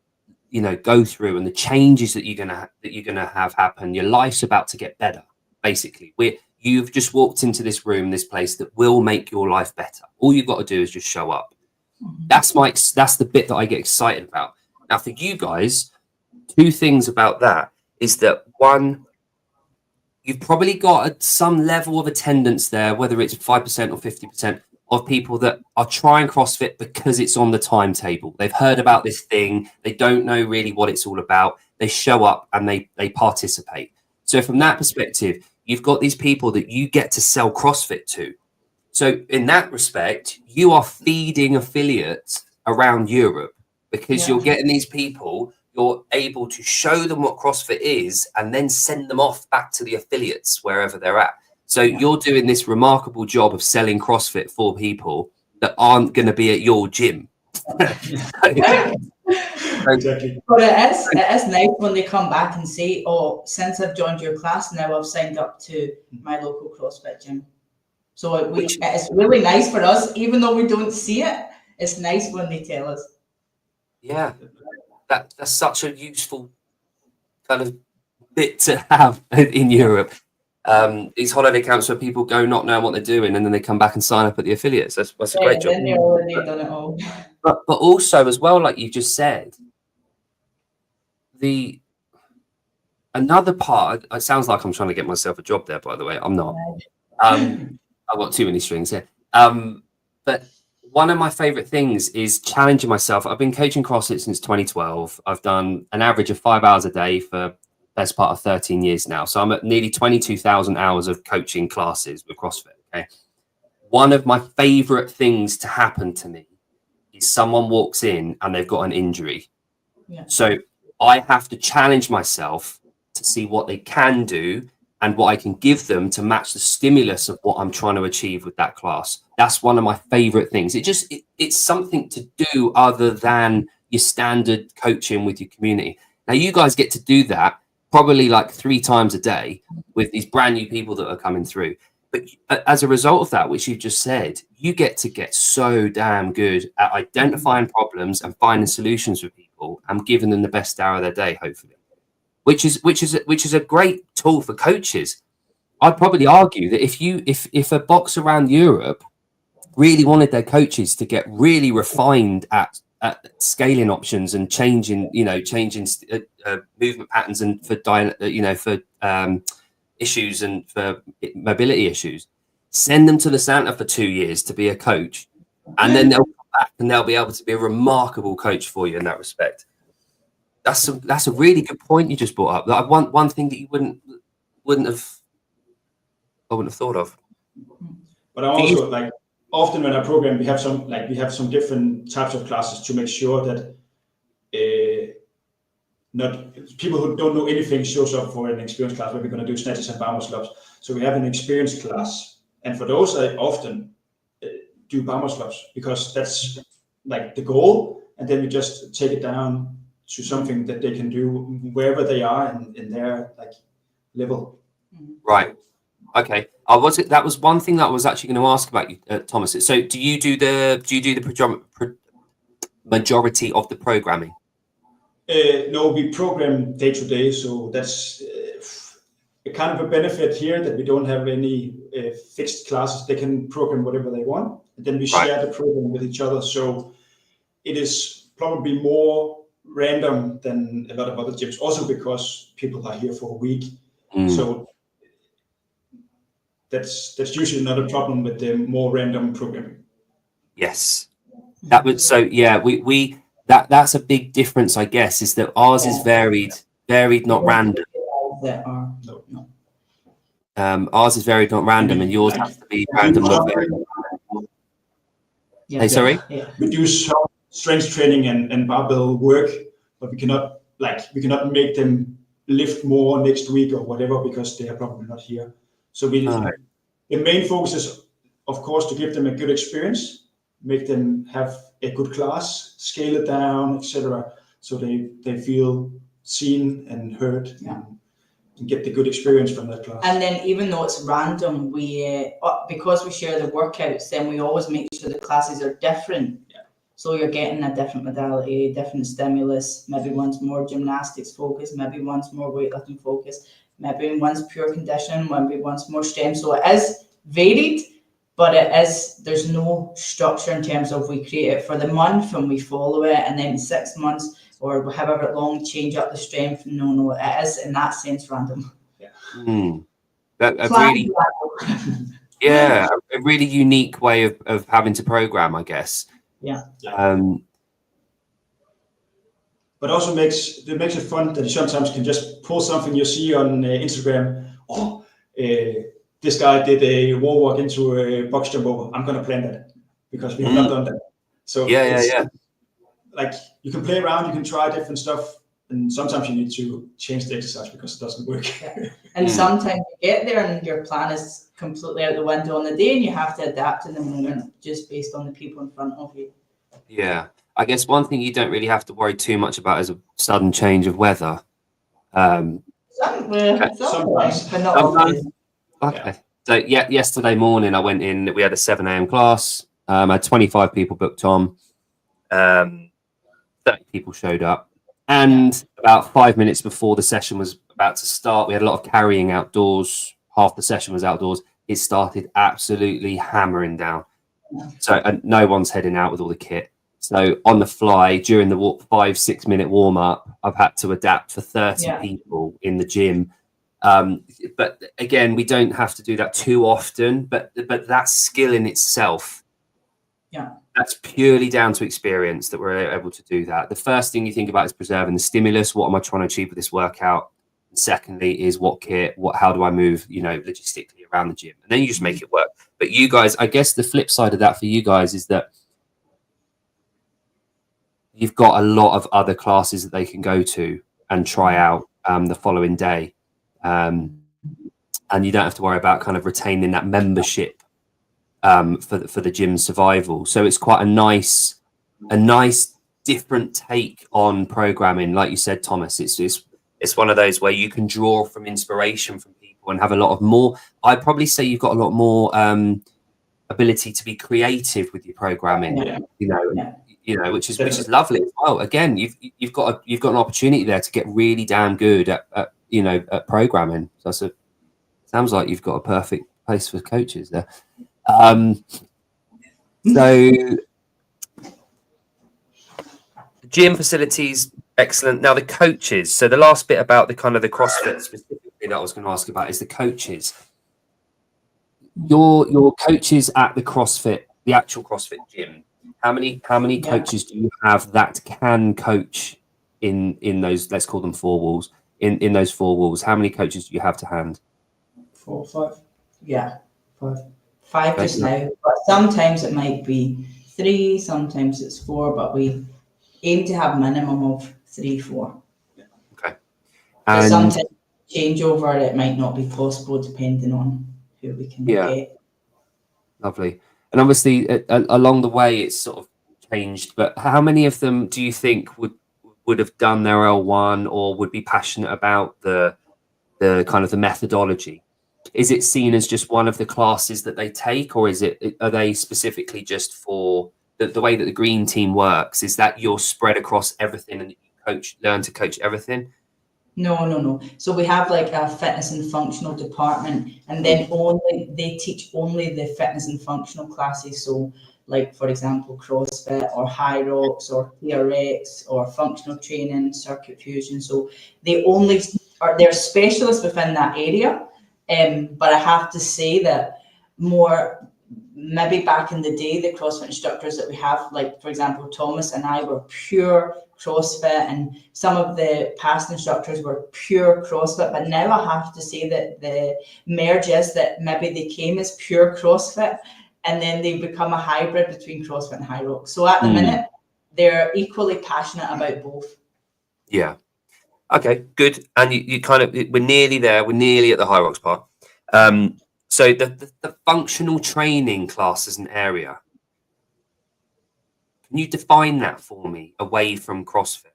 go through, and the changes that you're gonna have happen. Your life's about to get better. Basically, you've just walked into this room, this place that will make your life better. All you've got to do is just show up. That's the bit that I get excited about. Now, for you guys, two things about that is that, one, you've probably got some level of attendance there, whether it's 5% or 50% of people that are trying CrossFit because it's on the timetable. They've heard about this thing. They don't know really what it's all about. They show up and they participate. So from that perspective, you've got these people that you get to sell CrossFit to. So in that respect, you are feeding affiliates around Europe, because you're getting these people, you're able to show them what CrossFit is and then send them off back to the affiliates wherever they're at. So you're doing this remarkable job of selling CrossFit for people that aren't going to be at your gym. Exactly. But it is nice when they come back and say, oh, since I've joined your class now, I've signed up to my local CrossFit gym. So it's really nice for us, even though we don't see it. It's nice when they tell us. Yeah, that's such a useful kind of bit to have in Europe. These holiday camps where people go not knowing what they're doing, and then they come back and sign up at the affiliates. That's a great job. Then they've already done it all. But also as well, like you just said, another part. It sounds like I'm trying to get myself a job there. By the way, I'm not. I've got too many strings here. But one of my favorite things is challenging myself. I've been coaching CrossFit since 2012. I've done an average of 5 hours a day for best part of 13 years now. So I'm at nearly 22,000 hours of coaching classes with CrossFit. Okay. One of my favorite things to happen to me is someone walks in and they've got an injury. Yeah. So I have to challenge myself to see what they can do and what I can give them to match the stimulus of what I'm trying to achieve with that class. That's one of my favorite things. It's something to do other than your standard coaching with your community. Now you guys get to do that probably like 3 times a day with these brand new people that are coming through. But as a result of that, which you've just said, you get so damn good at identifying problems and finding solutions for people and giving them the best hour of their day, hopefully. Which is a great tool for coaches. I'd probably argue that if a box around Europe really wanted their coaches to get really refined at scaling options and changing movement patterns and for issues and for mobility issues, send them to the Santa for 2 years to be a coach, and then they'll come back and they'll be able to be a remarkable coach for you in that respect. That's a really good point you just brought up. That one thing that you wouldn't have thought of. But I'm also like, often when I program, we have some different types of classes to make sure that not people who don't know anything shows up for an experience class where we're going to do snatches and bar muscle ups. So we have an experience class, and for those I often do bar muscle ups, because that's like the goal, and then we just take it down to something that they can do wherever they are in their like level. Right. Okay. That was one thing that I was actually going to ask about you, Thomas. So do you do the majority of the programming? No, we program day to day, so that's a kind of a benefit here, that we don't have any fixed classes. They can program whatever they want, and then we share the program with each other. So it is probably more random than a lot of other gyms, also because people are here for a week. So that's usually not a problem with the more random programming. Yes. That would, so yeah, that's a big difference, I guess, is that ours is varied, not random. No. Ours is varied, not random, and yours has to be random, not varied. Yeah. Hey, sorry? Yeah. We do some strength training and barbell work, but we cannot make them lift more next week or whatever, because they are probably not here. So the main focus is, of course, to give them a good experience, make them have a good class, scale it down, etc., so they feel seen and heard, and get the good experience from that class. And then, even though it's random, we because we share the workouts, then we always make sure the classes are different. So you're getting a different modality, different stimulus. Maybe one's more gymnastics focused, maybe one's more weightlifting focused, maybe one's pure conditioning, maybe one's more strength. So it is varied, but there's no structure in terms of we create it for the month and we follow it, and then 6 months or however long change up the strength. No, it is in that sense random. A really unique way of having to program, I guess. But also makes it fun that you sometimes can just pull something you see on Instagram. This guy did a wall walk into a box jump over. I'm gonna plan that, because we've not done that. So like, you can play around, you can try different stuff, and sometimes you need to change the exercise because it doesn't work. And sometimes you get there and your plan is completely out the window on the day, and you have to adapt in the moment just based on the people in front of you. Yeah, I guess one thing you don't really have to worry too much about is a sudden change of weather. Sometimes, but not always. Okay. So yesterday morning I went in. We had a 7 a.m. class. I had 25 people booked on. 30 people showed up, and about 5 minutes before the session was about to start, we had a lot of carrying outdoors. Half the session was outdoors. It started absolutely hammering down. So no one's heading out with all the kit. So on the fly, during the 5-6 minute warm up, I've had to adapt for 30 people in the gym. But again, we don't have to do that too often. But that skill in itself, that's purely down to experience that we're able to do that. The first thing you think about is preserving the stimulus. What am I trying to achieve with this workout? And secondly is what kit, how do I move, logistically around the gym? And then you just make it work. But you guys, I guess the flip side of that for you guys is that you've got a lot of other classes that they can go to and try out the following day. And you don't have to worry about kind of retaining that membership for the gym survival. So it's quite a nice different take on programming. Like you said, Thomas, it's one of those where you can draw from inspiration from people and have a lot of more. I'd probably say you've got a lot more ability to be creative with your programming. Which is lovely as well. Again, you've got an opportunity there to get really damn good at programming. So sounds like you've got a perfect place for coaches there. So gym facilities, excellent. Now the coaches. So the last bit about the kind of the CrossFit specifically that I was going to ask about is the coaches. Your coaches at the CrossFit, the actual CrossFit gym. How many coaches do you have that can coach in those, let's call them 4 walls, in those 4 walls? How many coaches do you have to hand? 4 or 5. Yeah, 5 just now. But sometimes it might be 3, sometimes it's 4, but we aim to have minimum of 3-4. Okay. And sometimes changeover, it might not be possible depending on who we can get. Lovely. And obviously, along the way, it's sort of changed. But how many of them do you think would have done their L1 or would be passionate about the kind of the methodology? Is it seen as just one of the classes that they take, or are they specifically just for the way that the green team works? Is that you're spread across everything and you learn to coach everything? No. So we have like a fitness and functional department, and then they teach only the fitness and functional classes. So like, for example, CrossFit or High Rocks or TRX or functional training, circuit fusion. So they're specialists within that area. But I have to say that maybe back in the day, the CrossFit instructors that we have, like, for example, Thomas and I were pure CrossFit, and some of the past instructors were pure CrossFit. But now I have to say that the merge is that maybe they came as pure CrossFit and then they become a hybrid between CrossFit and High Rock. So at the minute, they're equally passionate about both. Yeah. Okay, good. And you kind of, we're nearly there. We're nearly at the High Rocks part. So the functional training class as an area, can you define that for me away from CrossFit?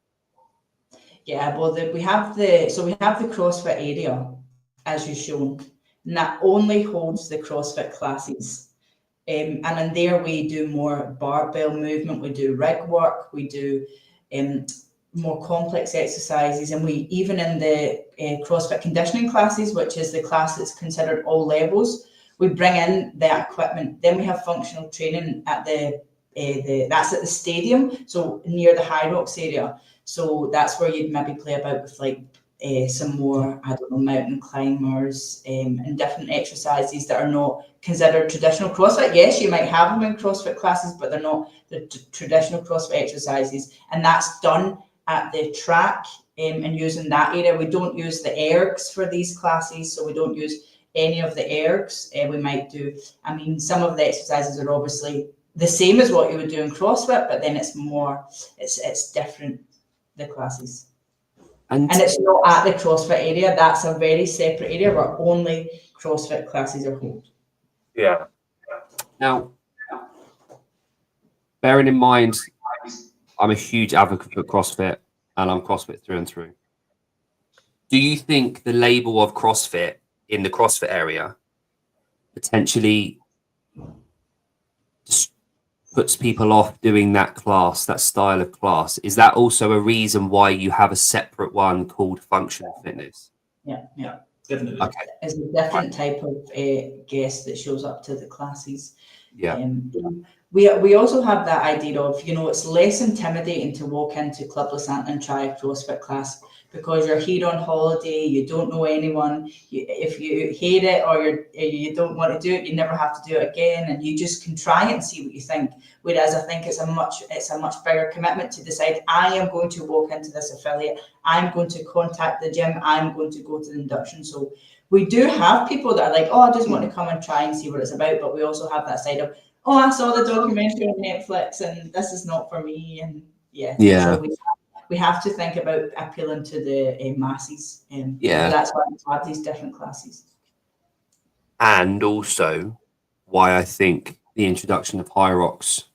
Yeah, well, we have the CrossFit area, as you've shown, and that only holds the CrossFit classes. And in there we do more barbell movement, we do rig work, we do more complex exercises, and we even in the CrossFit conditioning classes, which is the class that's considered all levels, we bring in the equipment. Then we have functional training at that's at the stadium, so near the High Rocks area. So that's where you'd maybe play about with like some more, I don't know, mountain climbers and different exercises that are not considered traditional CrossFit. Yes, you might have them in CrossFit classes, but they're not the traditional CrossFit exercises. And that's done at the track and using that area. We don't use the ergs for these classes, so we don't use any of the ergs. We might do, I mean, some of the exercises are obviously the same as what you would do in CrossFit, but then it's more, it's different, the classes. And it's not at the CrossFit area. That's a very separate area where only CrossFit classes are held. Yeah. Now, bearing in mind, I'm a huge advocate for CrossFit and I'm CrossFit through and through. Do you think the label of CrossFit in the CrossFit area potentially puts people off doing that class, that style of class? Is that also a reason why you have a separate one called functional fitness? Yeah, definitely. Okay. It's a different type of guest that shows up to the classes. Yeah. We also have that idea of, it's less intimidating to walk into Club Lanzarote and try a CrossFit class because you're here on holiday, you don't know anyone. If you hate it or you don't want to do it, you never have to do it again, and you just can try it and see what you think. Whereas I think it's a much bigger commitment to decide, I am going to walk into this affiliate, I'm going to contact the gym, I'm going to go to the induction. So we do have people that are like, I just want to come and try and see what it's about, but we also have that side of, I saw the documentary on Netflix and this is not for me. And so we have to think about appealing to the masses. So that's why we have these different classes. And also why I think the introduction of High Rocks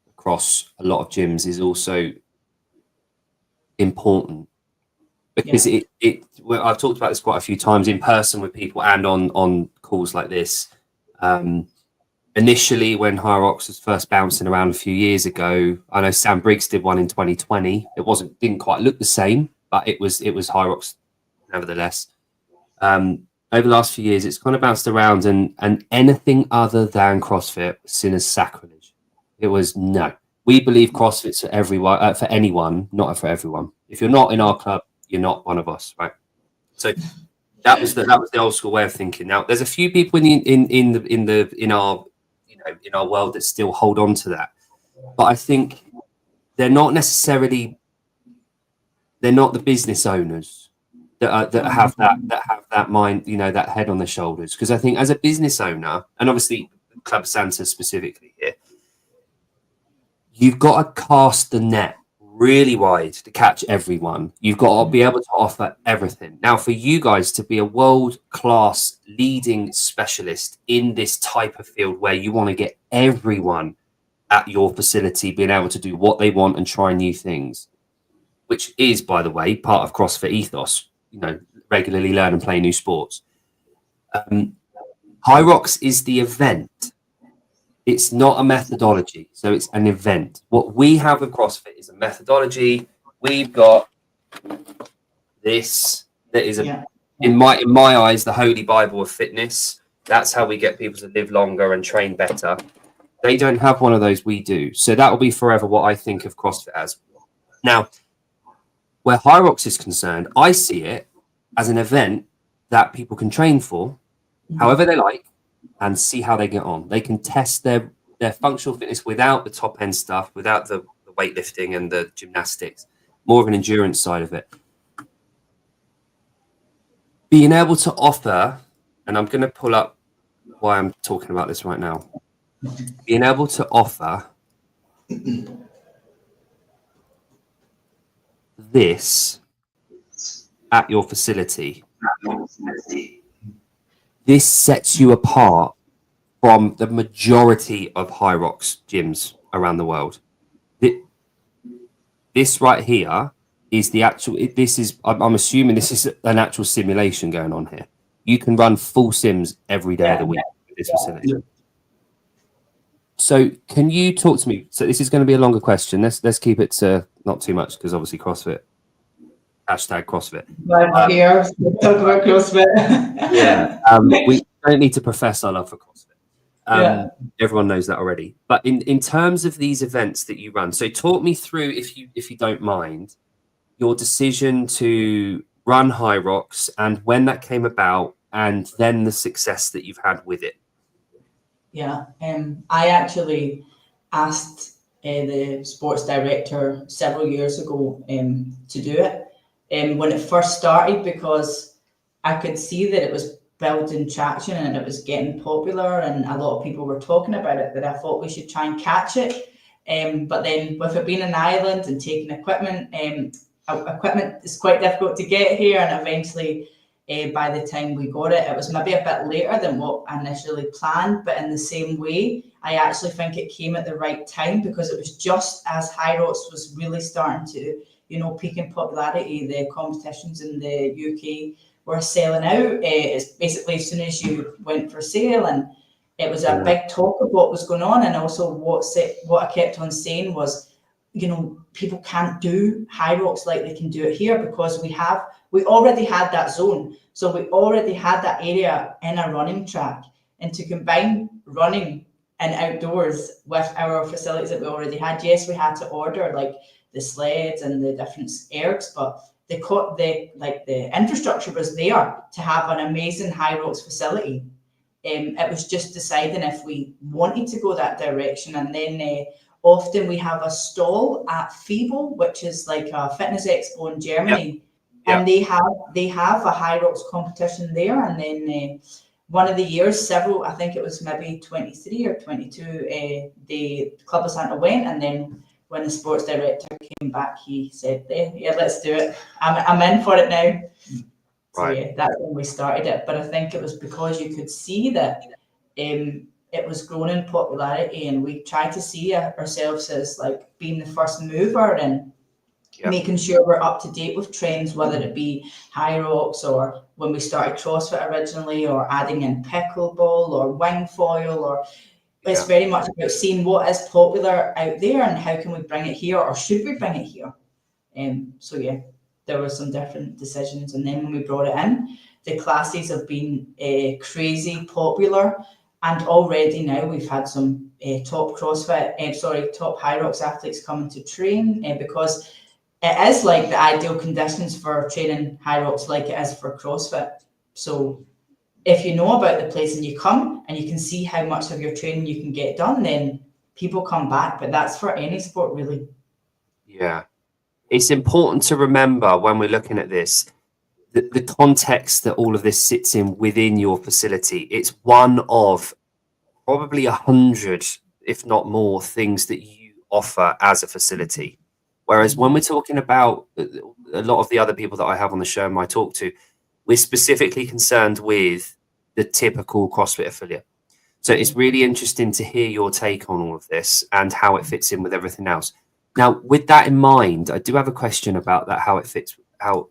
across a lot of gyms is also important, because I've talked about this quite a few times in person with people and on calls like this. Initially, when High Rocks was first bouncing around a few years ago, I know Sam Briggs did one in 2020. It didn't quite look the same, but it was High Rocks nevertheless. Over the last few years, it's kind of bounced around, and anything other than CrossFit was seen as sacrilege. It was no. We believe CrossFit's for everyone, for anyone, not for everyone. If you're not in our club, you're not one of us, right? So that was the old school way of thinking. Now, there's a few people in our world that still hold on to that, but I think they're not the business owners that have that mind, that head on their shoulders. Because I think as a business owner, and obviously Club Santa specifically here, you've got to cast the net really wide to catch everyone. You've got to be able to offer everything. Now, for you guys to be a world-class leading specialist in this type of field where you want to get everyone at your facility being able to do what they want and try new things, which is, by the way, part of CrossFit ethos, you know, regularly learn and play new sports. High Rocks is the event. It's not a methodology, so it's an event. What we have with CrossFit is a methodology. We've got this that is, in my eyes, the holy Bible of fitness. That's how we get people to live longer and train better. They don't have one of those, we do. So that will be forever what I think of CrossFit as. Now, where High Rocks is concerned, I see it as an event that people can train for however they like and see how they get on. They can test their functional fitness without the top end stuff, without the weightlifting and the gymnastics, more of an endurance side of it. Being able to offer, and I'm going to pull up why I'm talking about this right now. Being able to offer this at your facility, this sets you apart from the majority of High Rocks gyms around the world. This right here is the actual, I'm assuming this is an actual simulation going on here. You can run full sims every day of the week with this facility. Yeah. So can you talk to me? So this is going to be a longer question. Let's keep it to not too much, because obviously CrossFit. Hashtag CrossFit. I'm here. Talk about CrossFit. Yeah. We don't need to profess our love for CrossFit. Everyone knows that already. But in terms of these events that you run, so talk me through, if you don't mind, your decision to run High Rocks and when that came about, and then the success that you've had with it. Yeah, I actually asked the sports director several years ago to do it when it first started, because I could see that it was building traction and it was getting popular and a lot of people were talking about it, that I thought we should try and catch it. But then with it being an island and taking equipment is quite difficult to get here, and eventually by the time we got it, it was maybe a bit later than what I initially planned. But in the same way, I actually think it came at the right time, because it was just as High Rocks was really starting to, peak in popularity. The competitions in the UK were selling out. It's basically as soon as you went for sale, and it was a big talk of what was going on. And also what I kept on saying was, people can't do High Rocks like they can do it here, because we already had that zone. So we already had that area in a running track, and to combine running and outdoors with our facilities that we already had, yes, we had to order like the sleds and the different ergs, but the infrastructure was there to have an amazing High Rocks facility. It was just deciding if we wanted to go that direction. And then often we have a stall at FIBO, which is like a fitness expo in Germany. Yep. And they have a High Rocks competition there. And then one of the years, I think it was maybe 23 or 22, the Club of Santa went. And then when the sports director came back, he said, yeah, let's do it. I'm in for it now. So yeah, that's when we started it. But I think it was because you could see that it was growing in popularity, and we tried to see ourselves as like being the first mover and making sure we're up to date with trends, whether it be High Rocks or when we started CrossFit originally, or adding in pickleball or wing foil, or it's very much about seeing what is popular out there and how can we bring it here, or should we bring it here? So yeah, there were some different decisions. And then when we brought it in, the classes have been crazy popular. And already now we've had some top High Rocks athletes coming to train, because it is like the ideal conditions for training High Rocks, like it is for CrossFit. So if you know about the place and you come and you can see how much of your training you can get done, then people come back. But that's for any sport, really. Yeah. It's important to remember when we're looking at this, the context that all of this sits in within your facility. It's one of probably 100, if not more, things that you offer as a facility. Whereas when we're talking about a lot of the other people that I have on the show and I talk to, we're specifically concerned with the typical CrossFit affiliate. So it's really interesting to hear your take on all of this and how it fits in with everything else. Now, with that in mind, I do have a question about that, how it fits, how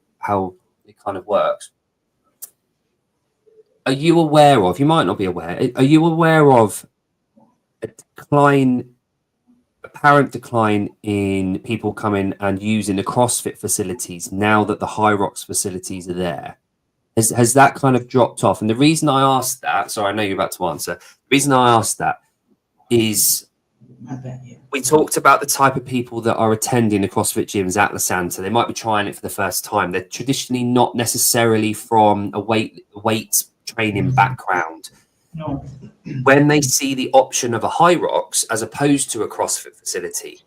it kind of works. Are you aware of, you might not be aware, are you aware of a apparent decline in people coming and using the CrossFit facilities now that the High Rocks facilities are there? Has that kind of dropped off? And the reason I asked that, sorry, I know you're about to answer. The reason I asked that is we talked about the type of people that are attending the CrossFit gyms at Lanzarote. They might be trying it for the first time. They're traditionally not necessarily from a weight training background. No. When they see the option of a High Rocks as opposed to a CrossFit facility,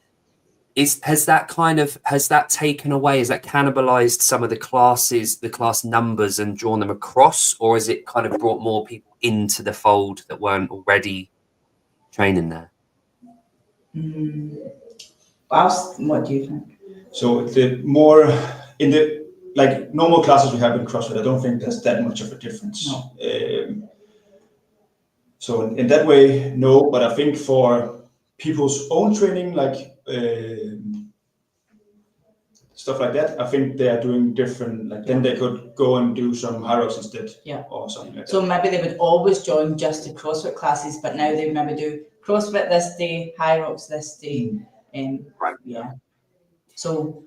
has that taken away? Has that cannibalized some of the classes, the class numbers, and drawn them across, or has it kind of brought more people into the fold that weren't already training there? What do you think? So the more in the like normal classes we have in CrossFit, I don't think there's that much of a difference. No. So in that way, no. But I think for people's own training, like stuff like that, I think they are doing different. Like then they could go and do some High Rocks instead, or something like that. So maybe they would always join just the CrossFit classes, but now they maybe do CrossFit this day, High Rocks this day. Right. Yeah. So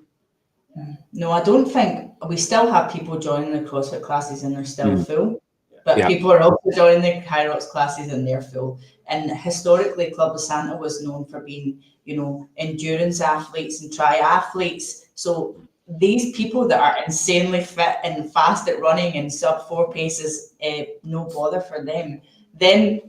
no, I don't think we still have people joining the CrossFit classes and they're still full. But people are also joining the High Rocks classes and they're full. And historically, Club Lanzarote was known for being, endurance athletes and triathletes. So these people that are insanely fit and fast at running and sub-4 paces, no bother for them. Then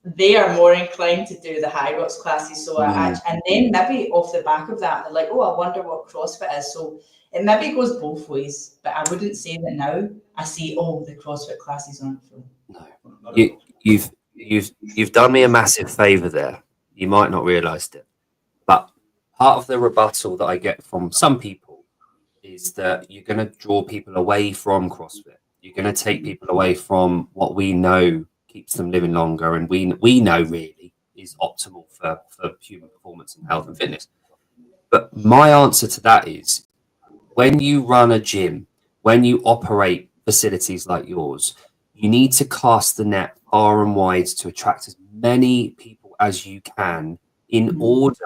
they are more inclined to do the High Rocks classes. So and then maybe off the back of that, they're like, oh, I wonder what CrossFit is. So it maybe goes both ways, but I wouldn't say that now I see, the CrossFit classes aren't full. No, you've done me a massive favor there. You might not realized it, but part of the rebuttal that I get from some people is that you're going to draw people away from CrossFit. You're going to take people away from what we know keeps them living longer, and we know really is optimal for human performance and health and fitness. But my answer to that is, when you run a gym, when you operate facilities like yours, you need to cast the net far and wide to attract as many people as you can in order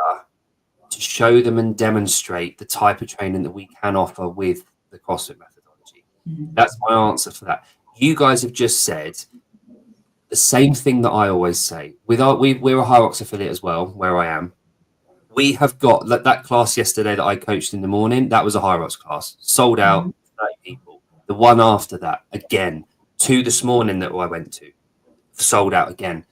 to show them and demonstrate the type of training that we can offer with the CrossFit methodology. That's my answer for that. You guys have just said the same thing that I always say. We're a High Rocks affiliate as well, where I am. We have got that class yesterday that I coached in the morning. That was a High Rocks class, sold out, 30 people. The one after that, again, 2 this morning that I went to, sold out again.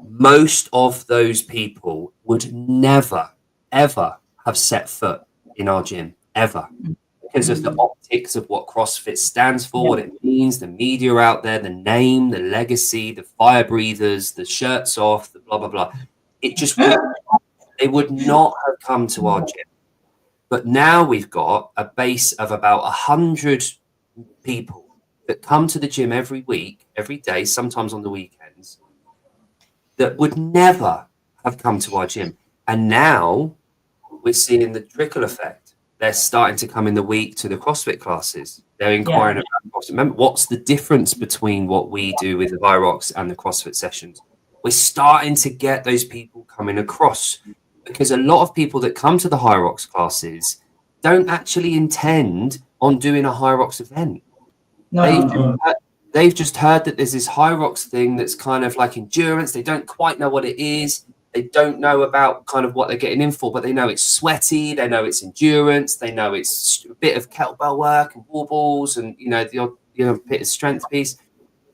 Most of those people would never, ever have set foot in our gym, ever, because of the optics of what CrossFit stands for, what it means, the media out there, the name, the legacy, the fire breathers, the shirts off, the blah, blah, blah. It just they would not have come to our gym. But now we've got a base of about 100 people that come to the gym every week, every day, sometimes on the weekends, that would never have come to our gym. And now we're seeing the trickle effect. They're starting to come in the week to the CrossFit classes. They're inquiring about CrossFit. Remember, what's the difference between what we do with the High Rocks and the CrossFit sessions? We're starting to get those people coming across, because a lot of people that come to the High Rocks classes don't actually intend on doing a High Rocks event. They've just heard that there's this High Rocks thing that's kind of like endurance. They don't quite know what it is. They don't know about kind of what they're getting in for, but they know it's sweaty. They know it's endurance. They know it's a bit of kettlebell work and wall balls and, the odd, bit of strength piece.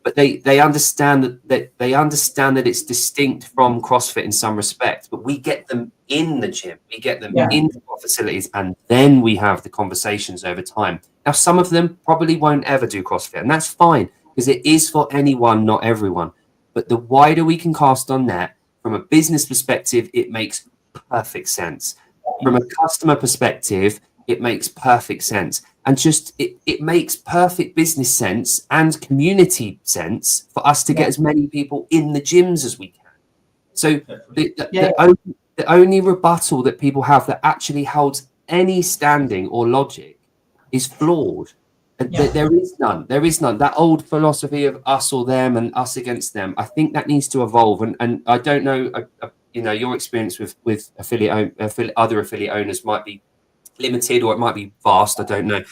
But they understand that it's distinct from CrossFit in some respect. But we get them in the gym, we get them into our facilities, and then we have the conversations over time. Now, some of them probably won't ever do CrossFit, and that's fine, because it is for anyone, not everyone. But the wider we can cast on that, from a business perspective, it makes perfect sense. From a customer perspective, it makes perfect sense. And just it makes perfect business sense and community sense for us to get as many people in the gyms as we can. So the only rebuttal that people have that actually holds any standing or logic is flawed. There is none. There is none. That old philosophy of us or them and us against them, I think that needs to evolve. And I don't know, your experience with other affiliate owners might be limited or it might be vast. I don't know.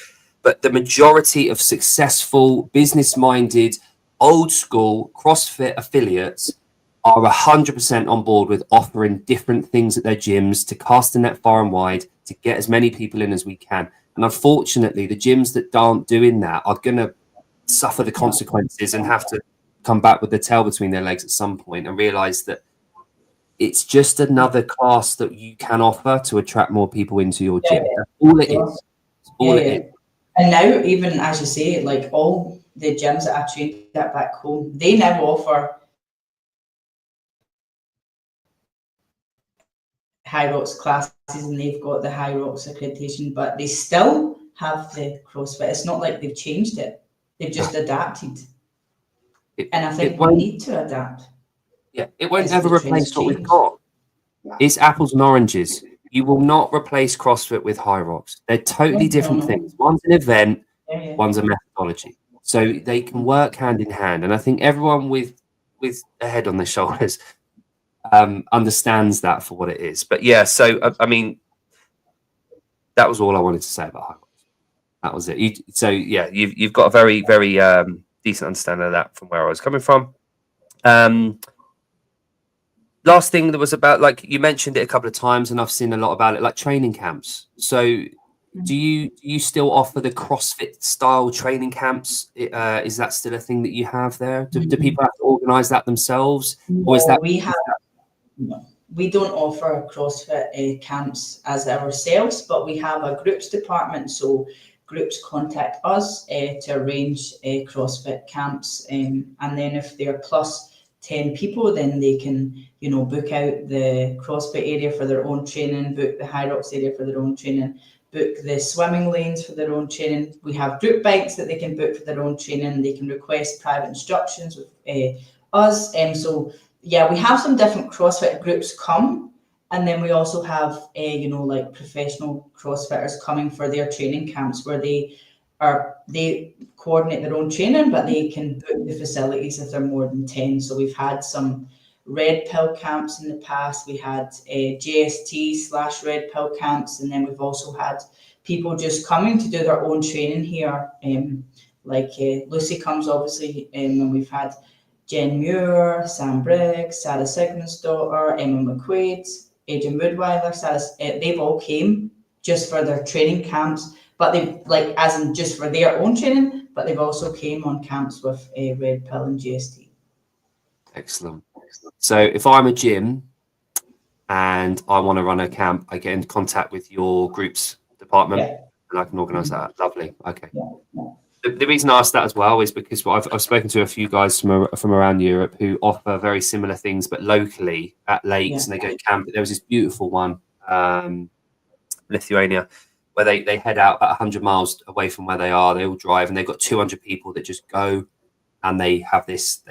But the majority of successful, business-minded, old-school CrossFit affiliates are 100% on board with offering different things at their gyms to cast the net far and wide to get as many people in as we can. And unfortunately, the gyms that aren't doing that are going to suffer the consequences and have to come back with their tail between their legs at some point and realize that it's just another class that you can offer to attract more people into your gym. That's all it is. All it is. And now, even as you say, like all the gyms that I trained at back home, they now offer High Rocks classes and they've got the High Rocks accreditation, but they still have the CrossFit. It's not like they've changed it. They've just adapted. And I think we need to adapt. Yeah, it won't ever replace what we've got. It's apples and oranges. You will not replace CrossFit with High Rocks. They're totally different things. One's an event, one's a methodology. So they can work hand in hand. And I think everyone with a head on their shoulders understands that for what it is. But yeah, so I mean, that was all I wanted to say about High Rocks. That was it. You've got a very, very decent understanding of that from where I was coming from. Last thing that was about, like you mentioned it a couple of times, and I've seen a lot about it, like training camps. So, do you still offer the CrossFit style training camps? Is that still a thing that you have there? Do people have to organise that themselves, or is that we don't offer CrossFit camps as ourselves, but we have a groups department. So groups contact us to arrange CrossFit camps, and then if they're plus 10 people, then they can, book out the CrossFit area for their own training, book the High Rocks area for their own training, book the swimming lanes for their own training. We have group bikes that they can book for their own training. They can request private instructions with us. So yeah, we have some different CrossFit groups come, and then we also have like professional CrossFitters coming for their training camps where they coordinate their own training, but they can book the facilities if they're more than 10. So we've had some red pill camps in the past. We had JST/red pill camps, and then we've also had people just coming to do their own training here. Lucy comes obviously, and we've had Jen Muir, Sam Briggs, Sarah Sigmund's daughter, Emma McQuaid, Adrian Woodweiler. They've all came just for their training camps. But they as in just for their own training, but they've also came on camps with a red pill and GST. Excellent. So if I'm a gym and I want to run a camp, I get in contact with your group's department and I can organise that. Lovely. Okay. The reason I asked that as well is because I've spoken to a few guys from around Europe who offer very similar things, but locally at lakes, and they go camp. There was this beautiful one, Lithuania, where they head out about 100 miles away from where they are. They all drive, and they've got 200 people that just go, and they have this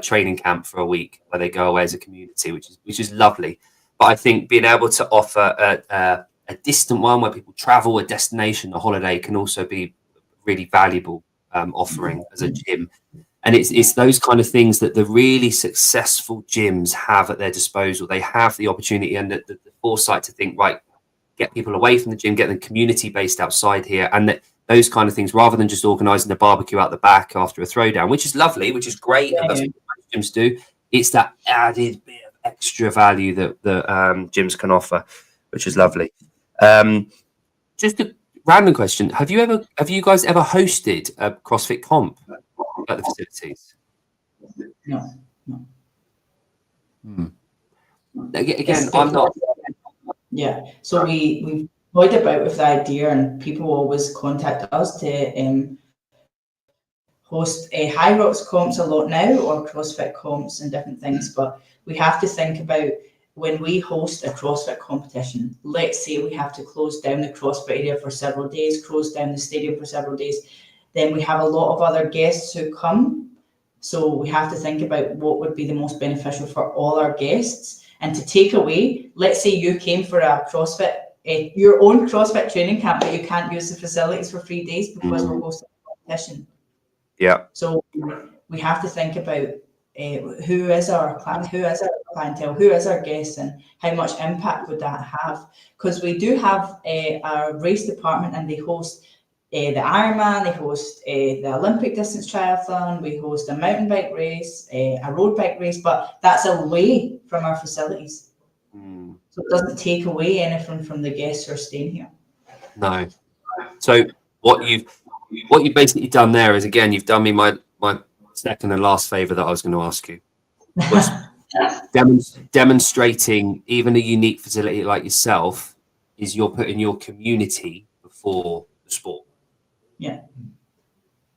training camp for a week where they go away as a community, which is lovely. But I think being able to offer a distant one where people travel, a destination, a holiday, can also be really valuable offering as a gym. And it's those kind of things that the really successful gyms have at their disposal. They have the opportunity and the foresight to think, right, get people away from the gym, get them community based outside here, and those kind of things, rather than just organising a barbecue out the back after a throwdown, which is lovely, which is great, and that's what gyms do. It's that added bit of extra value that gyms can offer, which is lovely. Just a random question: Have you guys ever hosted a CrossFit comp at the facilities? No. Again, I'm not. Yeah, so we've toyed about with the idea, and people always contact us to host High Rocks comps a lot now, or CrossFit comps and different things. But we have to think about when we host a CrossFit competition, let's say we have to close down the CrossFit area for several days, close down the stadium for several days, then we have a lot of other guests who come. So we have to think about what would be the most beneficial for all our guests. And to take away, let's say you came for a CrossFit, your own CrossFit training camp, but you can't use the facilities for 3 days because we're hosting a competition. Yeah. So we have to think about who is our clientele, who is our guests, and how much impact would that have? Because we do have a race department, and they host the Ironman, they host the Olympic distance triathlon, we host a mountain bike race, a road bike race, but that's away from our facilities. So it doesn't take away anything from the guests who are staying here. No. So what you've basically done there is, again, you've done me my second and last favour that I was going to ask you. Was demonstrating even a unique facility like yourself is you're putting your community before the sport. Yeah.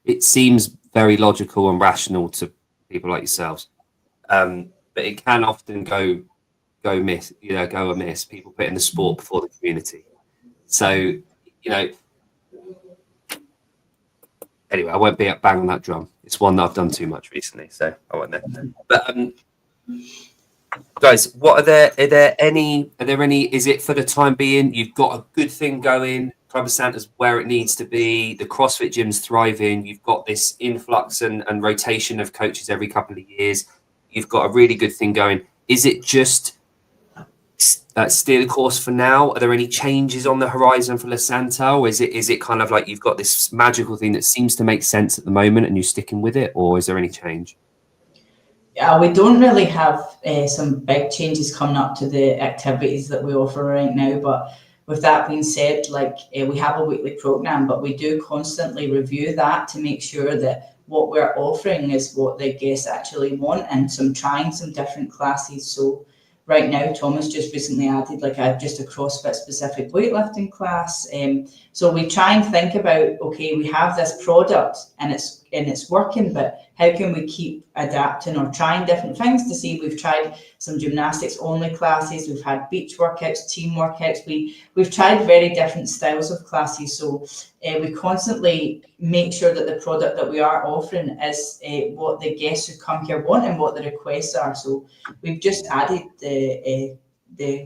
It seems very logical and rational to people like yourselves, but it can often go amiss. People putting the sport before the community. So, anyway, I won't be banging that drum. It's one that I've done too much recently, so I won't know. But guys, are there any? Is it for the time being? You've got a good thing going. Club of Santa's where it needs to be. The CrossFit gym's thriving. You've got this influx and rotation of coaches every couple of years. You've got a really good thing going. Is it just steer the course for now? Are there any changes on the horizon for La Santa, or is it kind of like you've got this magical thing that seems to make sense at the moment and you're sticking with it, or is there any change? Yeah, we don't really have some big changes coming up to the activities that we offer right now, but with that being said, we have a weekly program, but we do constantly review that to make sure that what we're offering is what the guests actually want, and trying some different classes. So right now, Thomas just recently added just a CrossFit specific weightlifting class. So we try and think about, okay, we have this product and it's working, but how can we keep adapting or trying different things to see? We've tried some gymnastics only classes, we've had beach workouts, team workouts. We've tried very different styles of classes. So we constantly make sure that the product that we are offering is what the guests who come here want and what the requests are. So we've just added the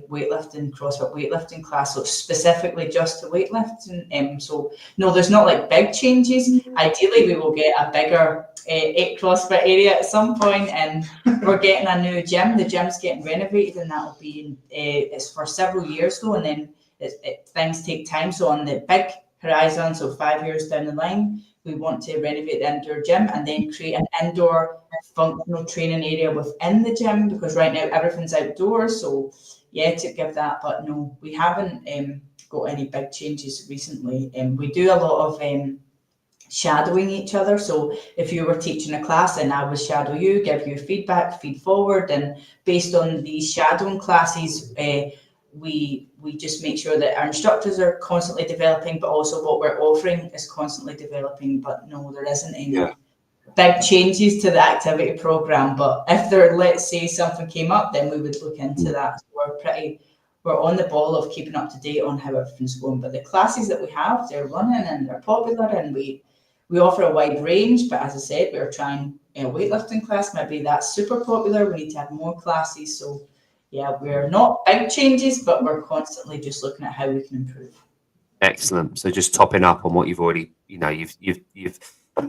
weightlifting, CrossFit weightlifting class, so specifically just to weightlifting. So no, there's not big changes. Ideally, we will get a bigger CrossFit area at some point, and we're getting a new gym. The gym's getting renovated, and that will be it's for several years though, and then things take time. So on the big horizon, so 5 years down the line, we want to renovate the indoor gym and then create an indoor functional training area within the gym, because right now everything's outdoors. So yeah, to give that, but no, we haven't got any big changes recently. We do a lot of shadowing each other. So if you were teaching a class and I would shadow you, give you feedback, feed forward, and based on these shadowing classes, we just make sure that our instructors are constantly developing, but also what we're offering is constantly developing. But no, there isn't any big changes to the activity program. But if there, let's say something came up, then we would look into that. So we're on the ball of keeping up to date on how everything's going. But the classes that we have, they're running and they're popular, and we offer a wide range. But as I said, we're trying a weightlifting class. Maybe that's super popular. We need to have more classes. So yeah, we're not big changes, but we're constantly just looking at how we can improve. Excellent. So just topping up on what you've already, you've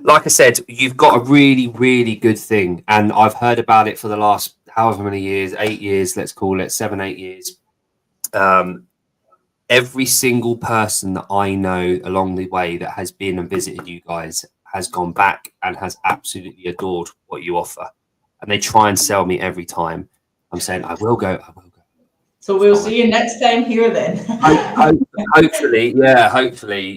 like I said, you've got a really, really good thing. And I've heard about it for the last however many years, 8 years, let's call it 7, 8 years. Every single person that I know along the way that has been and visited you guys has gone back and has absolutely adored what you offer. And they try and sell me every time. I'm saying, I will go. So we'll see you next time here then. Hopefully.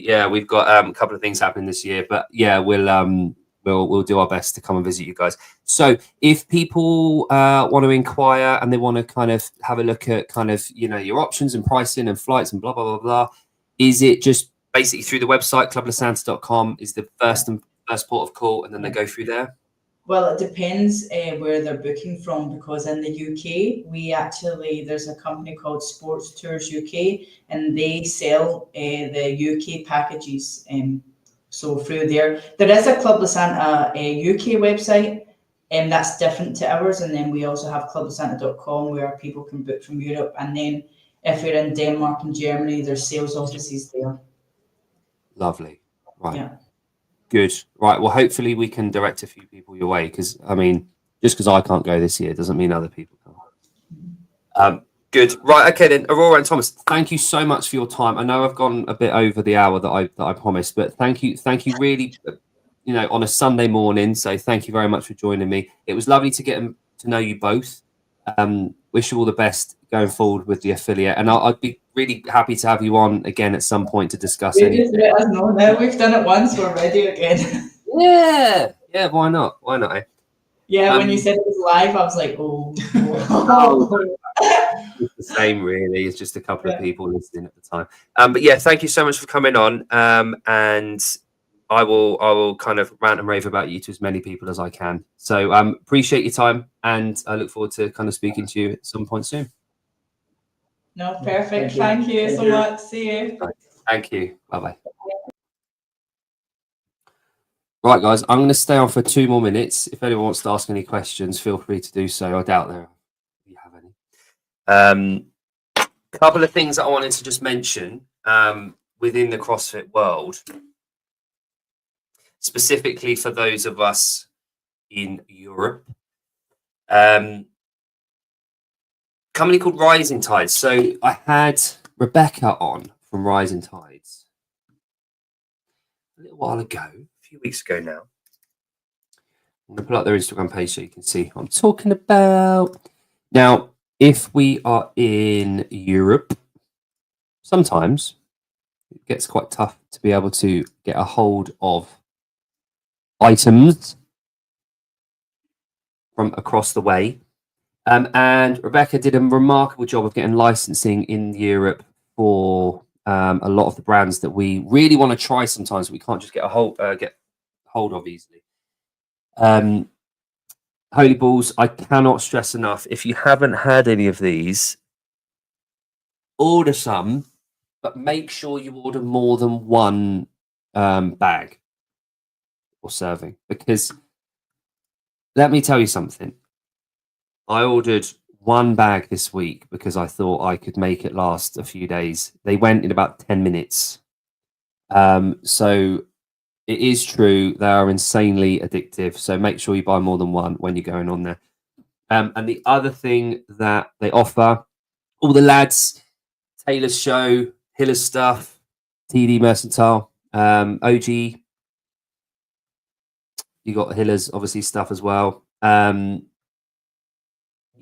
Yeah, we've got a couple of things happening this year, but yeah, we'll do our best to come and visit you guys. So if people want to inquire and they want to kind of have a look at kind of, your options and pricing and flights and blah, blah, blah, blah, is it just basically through the website, clublasanta.com is the first port of call, and then they go through there? Well, it depends where they're booking from, because in the UK, there's a company called Sports Tours UK, and they sell the UK packages. So through there is a Club Lasanta UK website, and that's different to ours. And then we also have clublasanta.com where people can book from Europe. And then if you're in Denmark and Germany, there's sales offices there. Lovely. Right. Yeah. Good. Right. Well, hopefully we can direct a few people your way, because I mean, just because I can't go this year doesn't mean other people can't. Good. Right. Okay then, Aurora and Thomas, thank you so much for your time. I know I've gone a bit over the hour that I promised, but thank you really, you know, on a Sunday morning. So thank you very much for joining me. It was lovely to get to know you both. Wish you all the best going forward with the affiliate, and I'd be really happy to have you on again at some point to discuss Just let us know now. We've done it once, we're ready again. Yeah, why not? Why not? Eh? Yeah, when you said it was live, I was like, oh. It's the same, really. It's just a couple of people listening at the time. But yeah, thank you so much for coming on. And I will kind of rant and rave about you to as many people as I can. So appreciate your time, and I look forward to kind of speaking to you at some point soon. No, perfect. Thank you so much. See you. Thank you. Bye-bye. Right, guys, I'm going to stay on for 2 more minutes. If anyone wants to ask any questions, feel free to do so. I doubt you have any. Couple of things that I wanted to just mention within the CrossFit world, specifically for those of us in Europe. Company called Rising Tides. So I had Rebecca on from Rising Tides a little while ago, a few weeks ago now. I'm going to pull up their Instagram page so you can see what I'm talking about. Now, if we are in Europe, sometimes it gets quite tough to be able to get a hold of items from across the way. And Rebecca did a remarkable job of getting licensing in Europe for a lot of the brands that we really want to try sometimes, but we can't just get hold of easily. Holy balls, I cannot stress enough, if you haven't had any of these, order some, but make sure you order more than one bag or serving, because let me tell you something. I ordered one bag this week because I thought I could make it last a few days. They went in about 10 minutes. So it is true, they are insanely addictive. So make sure you buy more than one when you're going on there. And the other thing that they offer, all the lads, Taylor's Show, Hiller's stuff, TD Mercantile, OG, you got Hiller's obviously stuff as well.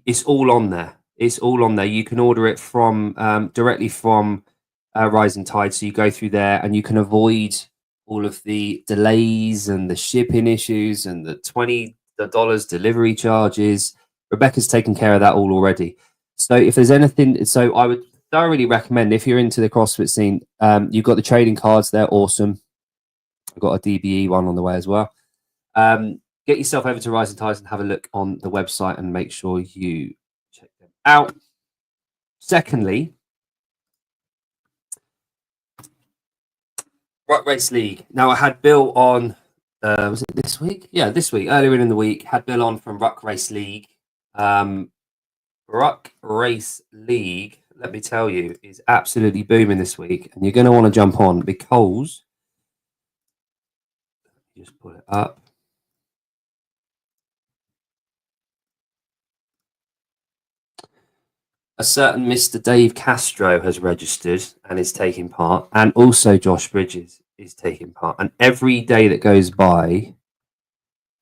It's all on there. It's all on there. You can order it from directly from Rising Tide. So you go through there and you can avoid all of the delays and the shipping issues and the $20 delivery charges. Rebecca's taken care of that all already. So if there's anything, so I would thoroughly recommend, if you're into the CrossFit scene, you've got the trading cards. They're awesome. I've got a DBE one on the way as well. Get yourself over to Rising Tides and have a look on the website and make sure you check them out. Secondly, Ruck Race League. Now, I had Bill on, was it this week? Yeah, this week, earlier in the week, had Bill on from Ruck Race League. Ruck Race League, let me tell you, is absolutely booming this week. And you're going to want to jump on because, just pull it up. A certain Mr. Dave Castro has registered and is taking part, and also Josh Bridges is taking part. And every day that goes by,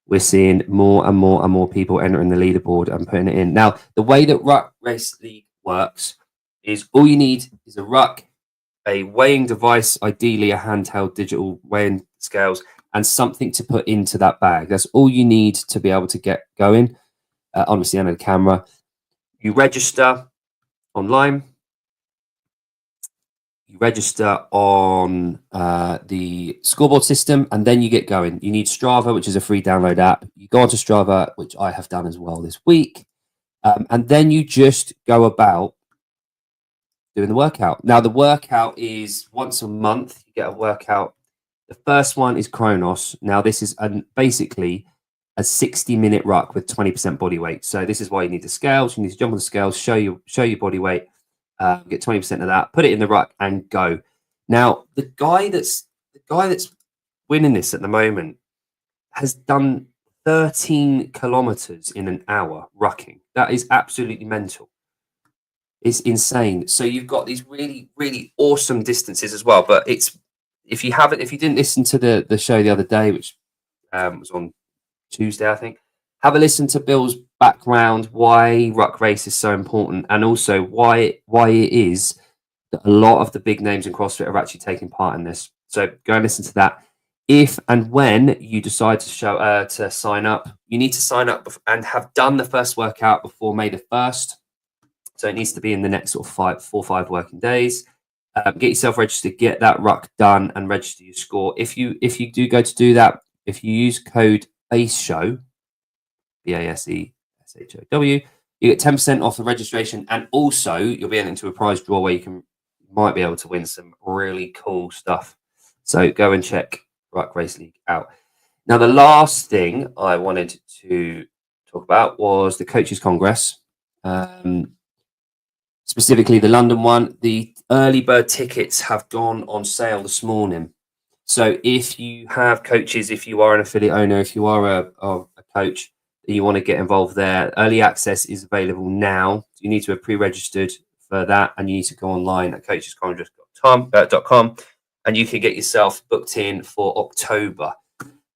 we're seeing more and more and more people entering the leaderboard and putting it in. Now, the way that Ruck Race League works is all you need is a ruck, a weighing device, ideally a handheld digital weighing scales, and something to put into that bag. That's all you need to be able to get going. Obviously, and a camera. You register online, You register on the scoreboard system, and then you get going. You need Strava, which is a free download app. You go onto Strava, which I have done as well this week, and then you just go about doing the workout. Now, the workout is once a month. You get a workout. The first one is Kronos. Now, this is basically a 60-minute ruck with 20% body weight. So this is why you need the scales. You need to jump on the scales, show your body weight, get 20% of that, put it in the ruck, and go. Now, the guy that's winning this at the moment has done 13 kilometers in an hour rucking. That is absolutely mental. It's insane. So you've got these really, really awesome distances as well. But it's if you didn't listen to the show the other day, which was on Tuesday, I think, have a listen to Bill's background, why ruck race is so important, and also why it is that a lot of the big names in CrossFit are actually taking part in this. So go and listen to that. If and when you decide to sign up, you need to sign up and have done the first workout before May the 1st. So it needs to be in the next sort of 4 or 5 working days. Get yourself registered, get that ruck done, and register your score. If you do go to do that, if you use code BASESHOW, BASESHOW, you get 10% off the registration, and also you'll be into a prize draw where you might be able to win some really cool stuff. So go and check Ruck Race League out. Now, the last thing I wanted to talk about was the Coaches Congress. Specifically the London one. The early bird tickets have gone on sale this morning. So if you have coaches, if you are an affiliate owner, if you are a coach, and you want to get involved there, early access is available now. You need to have pre-registered for that, and you need to go online at coachescongress.com, and you can get yourself booked in for October.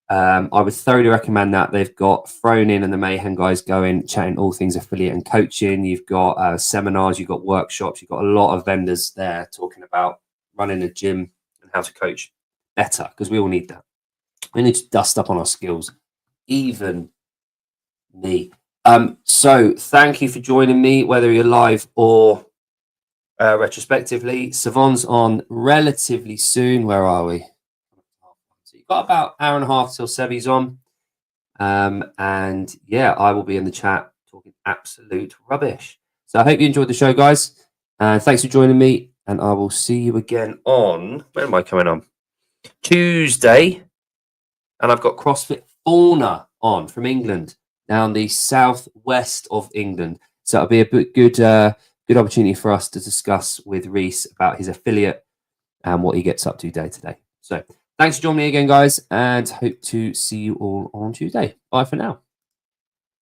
I would thoroughly recommend that. They've got Thrown In and the Mayhem guys going, chatting all things affiliate and coaching. You've got seminars, you've got workshops, you've got a lot of vendors there talking about running a gym and how to coach better, because we all need that. We need to dust up on our skills, even me. So thank you for joining me, whether you're live or retrospectively. Savon's on relatively soon. Where are we? So you've got about an hour and a half till Sevi's on. And yeah, I will be in the chat talking absolute rubbish. So I hope you enjoyed the show, guys. And thanks for joining me. And I will see you again on, when am I coming on? Tuesday. And I've got CrossFit Fauna on from England, down the southwest of England. So it'll be a good opportunity for us to discuss with Reese about his affiliate and what he gets up to day to day. So thanks for joining me again, guys, and hope to see you all on Tuesday. Bye for now.